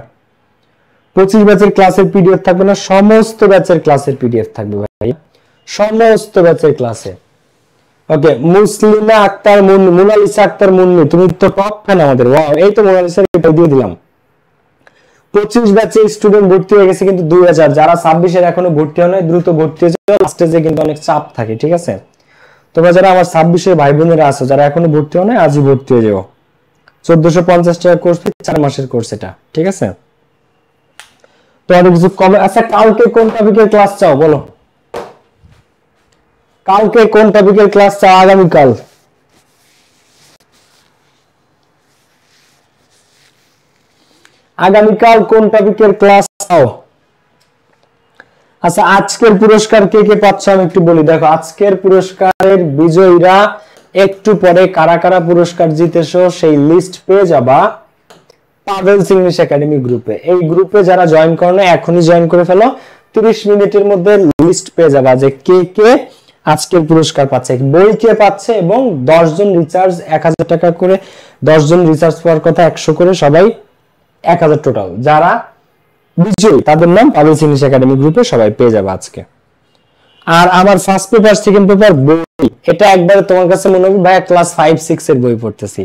25 ব্যাচের ক্লাসের পিডিএফ থাকবে না, সমস্ত ব্যাচের ক্লাসের পিডিএফ থাকবে ভাই, সমস্ত ব্যাচের ক্লাসে। ওকে, মুসলিমা আক্তার মুন্নি, মোনালিসা আক্তার মুন্নি, তুমি তো টপ ফ্যান আমাদের, ওয়াও। এই তো মোনালিসার এটা দিয়ে দিলাম। 25 ব্যাচে স্টুডেন্ট ভর্তি হয়ে গেছে কিন্তু 2000, যারা 26 এর এখনো ভর্তি হয় নাই দ্রুত ভর্তি হয়ে যাও, লাস্টে যে কিন্তু অনেক চাপ থাকে, ঠিক আছে? তোমরা যারা আমার 26 এর ভাই বোনেরা আছো, যারা এখনো ভর্তি হয় নাই, আজই ভর্তি হয়ে যাও। 1450 টাকা কোর্স ফি, 4 মাসের কোর্স এটা, ঠিক আছে? তোমাদের কিছু কমে। আচ্ছা, কালকে কোন টপিকের ক্লাস চাও বলো? কালকে কোন টপিকের ক্লাস চাও? আগামীকাল কোন টপিকের ক্লাস চাও? আচ্ছা, আজকের পুরস্কার কে কে পাচ্ছ আমি একটু বলি। দেখো, আজকের পুরস্কারের বিজয়ীরা একটু পরে কারা কারা পুরস্কার জিতেছো সেই লিস্ট পেয়ে যাবা পাভেলস ইংলিশ একাডেমি গ্রুপে। এই গ্রুপে যারা জয়েন করো না, এখনই জয়েন করে ফেলো, 30 মিনিটের মধ্যে লিস্ট পেয়ে যাবা যে কে কে আজকের পুরস্কার পাচ্ছে, বই কে পাচ্ছে, এবং 10 জন রিচার্জ 1000 টাকা করে, 10 জন রিচার্জ পাওয়ার কথা 100 করে, সবাই 1000 টোটাল। যারা বিজয়ী তাদের নাম পাভেলস ইংলিশ একাডেমি গ্রুপে সবাই পেয়ে যাবে আজকে। আর আমার ফার্স্ট পেপার সেকেন্ড পেপার বই, এটা একবারে তোমার কাছে মনে হবে ভাই ক্লাস 5-6 এর বই পড়তেছি,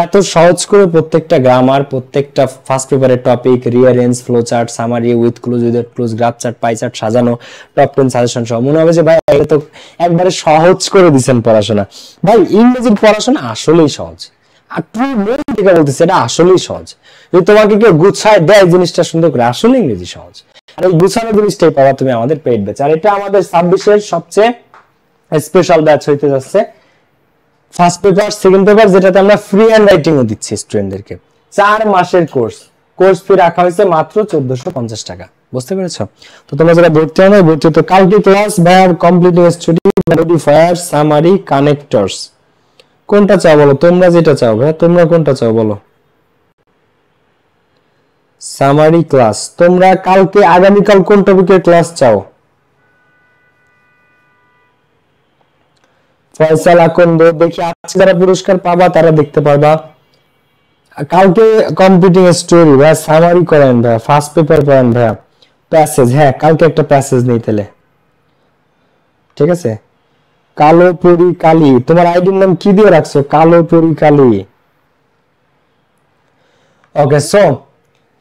এত সহজ করে প্রত্যেকটা গ্রামার, প্রত্যেকটা ফার্স্ট পেপারের topic, rearrange, flow chart, summary with clues, without clues, graph chart, pie chart সাজানো, টপ 10 সাজেশন সহ, মনে হবে যে ভাই এটা তো একবারে সহজ করে দিবেন পড়াশোনা। ভাই ইংরেজির পড়াশোনা আসলেই সহজ, আর ট্রু মেন থেকে বলতেছি, এটা আসলেই সহজ। যদি তোমাকে কেউ গুছায় দেয় জিনিসটা সুন্দর করে, আসলে ইংরেজি সহজ। আর এই গুছানো জিনিসটাই পাওয়া তুমি আমাদের পেইড ব্যাচ। আর এটা আমাদের 26 এর সবচেয়ে স্পেশাল ব্যাচ হইতে যাচ্ছে। ফার্স্ট পেপার সেকেন্ড পেপার যেটাতে আমরা ফ্রি হ্যান্ড রাইটিং ও দিচ্ছি স্টুডেন্টদেরকে, 4 মাসের কোর্স ফি রাখা হয়েছে মাত্র 1450 টাকা। বুঝতে পেরেছো? তো তোমরা যারা ভর্তি হয় না, ভর্তি তো কালকে ক্লাস ভার completing study modifier summary connectors, কোনটা চাও বলো? তোমরা যেটা চাও ভাই, তোমরা কোনটা চাও বলো? Summary class. তোমরা কালকে আগামীকাল কোন টপিকের ক্লাস চাও? ফয়সাল আকন্দ, দেখি আজকে যারা পুরস্কার পাবা তারা দেখতে পারবা। কালকে কম্পিটিং স্টোরি বা সামারি করেন ভাই, ফার্স্ট পেপার করেন ভাই, প্যাসেজ, হ্যাঁ কালকে একটা প্যাসেজ নেই তাহলে, ঠিক আছে? কালো পরি কালী, তোমার আইডির নাম কি দিয়ে রাখছো? কালো পরি কালী। ওকে, সো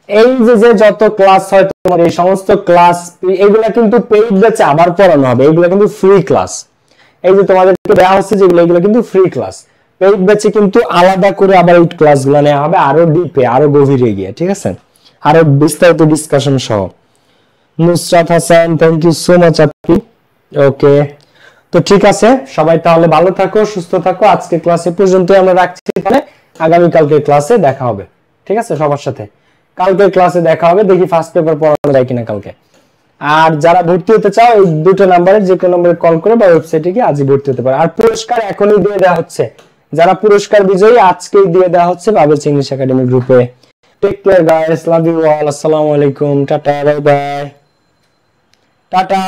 এই যে যত ক্লাস হয় তোমার, এই সমস্ত ক্লাস এগুলা কিন্তু পেইড ব্যাচে আবার পড়ানো হবে, এগুলা কিন্তু ফ্রি ক্লাস। এই যে তোমাদেরকে দেওয়া হচ্ছে যেগুলো, এগুলো কিন্তু ফ্রি ক্লাস। পেইড ব্যাচে কিন্তু আলাদা করে আবার এই ক্লাসগুলো নেওয়া হবে, আরো ডিপে, আরো গভীরে গিয়ে, ঠিক আছে? আরো বিস্তারিত ডিসকাশন সহ। Nusrat Hasan, thank you so much আপু। ওকে, তো ঠিক আছে, সবাই তাহলে ভালো থাকো, সুস্থ থাকো। আজকে ক্লাসে পর্যন্ত আমরা রাখছি, তাহলে আগামী কালকে ক্লাসে দেখা হবে, ঠিক আছে? সবার সাথে কালকের ক্লাসে দেখা হবে, দেখি ফার্স্ট পেপার পড়ানো যায় কিনা কালকে। আর যারা ভর্তি হতে চাও, এই দুটো নাম্বারে যে কোনো নম্বরে কল করে বা ওয়েবসাইটে গিয়ে আজই ভর্তি হতে পারো। আর পুরস্কার এখনই দিয়ে দেওয়া হচ্ছে, যারা পুরস্কার বিজয়ী আজকেই দিয়ে দেওয়া হচ্ছে পাভেলস ইংলিশ একাডেমি গ্রুপে। Take care guys, love you all, আসসালামু আলাইকুম, টাটা, বাই বাই, টাটা।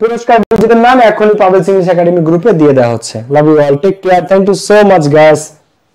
পুরস্কার বিজয়ীদের নাম এখনই পাভেলস ইংলিশ একাডেমি গ্রুপে দিয়ে দেওয়া হচ্ছে। Love you all, take care, thank you so much guys.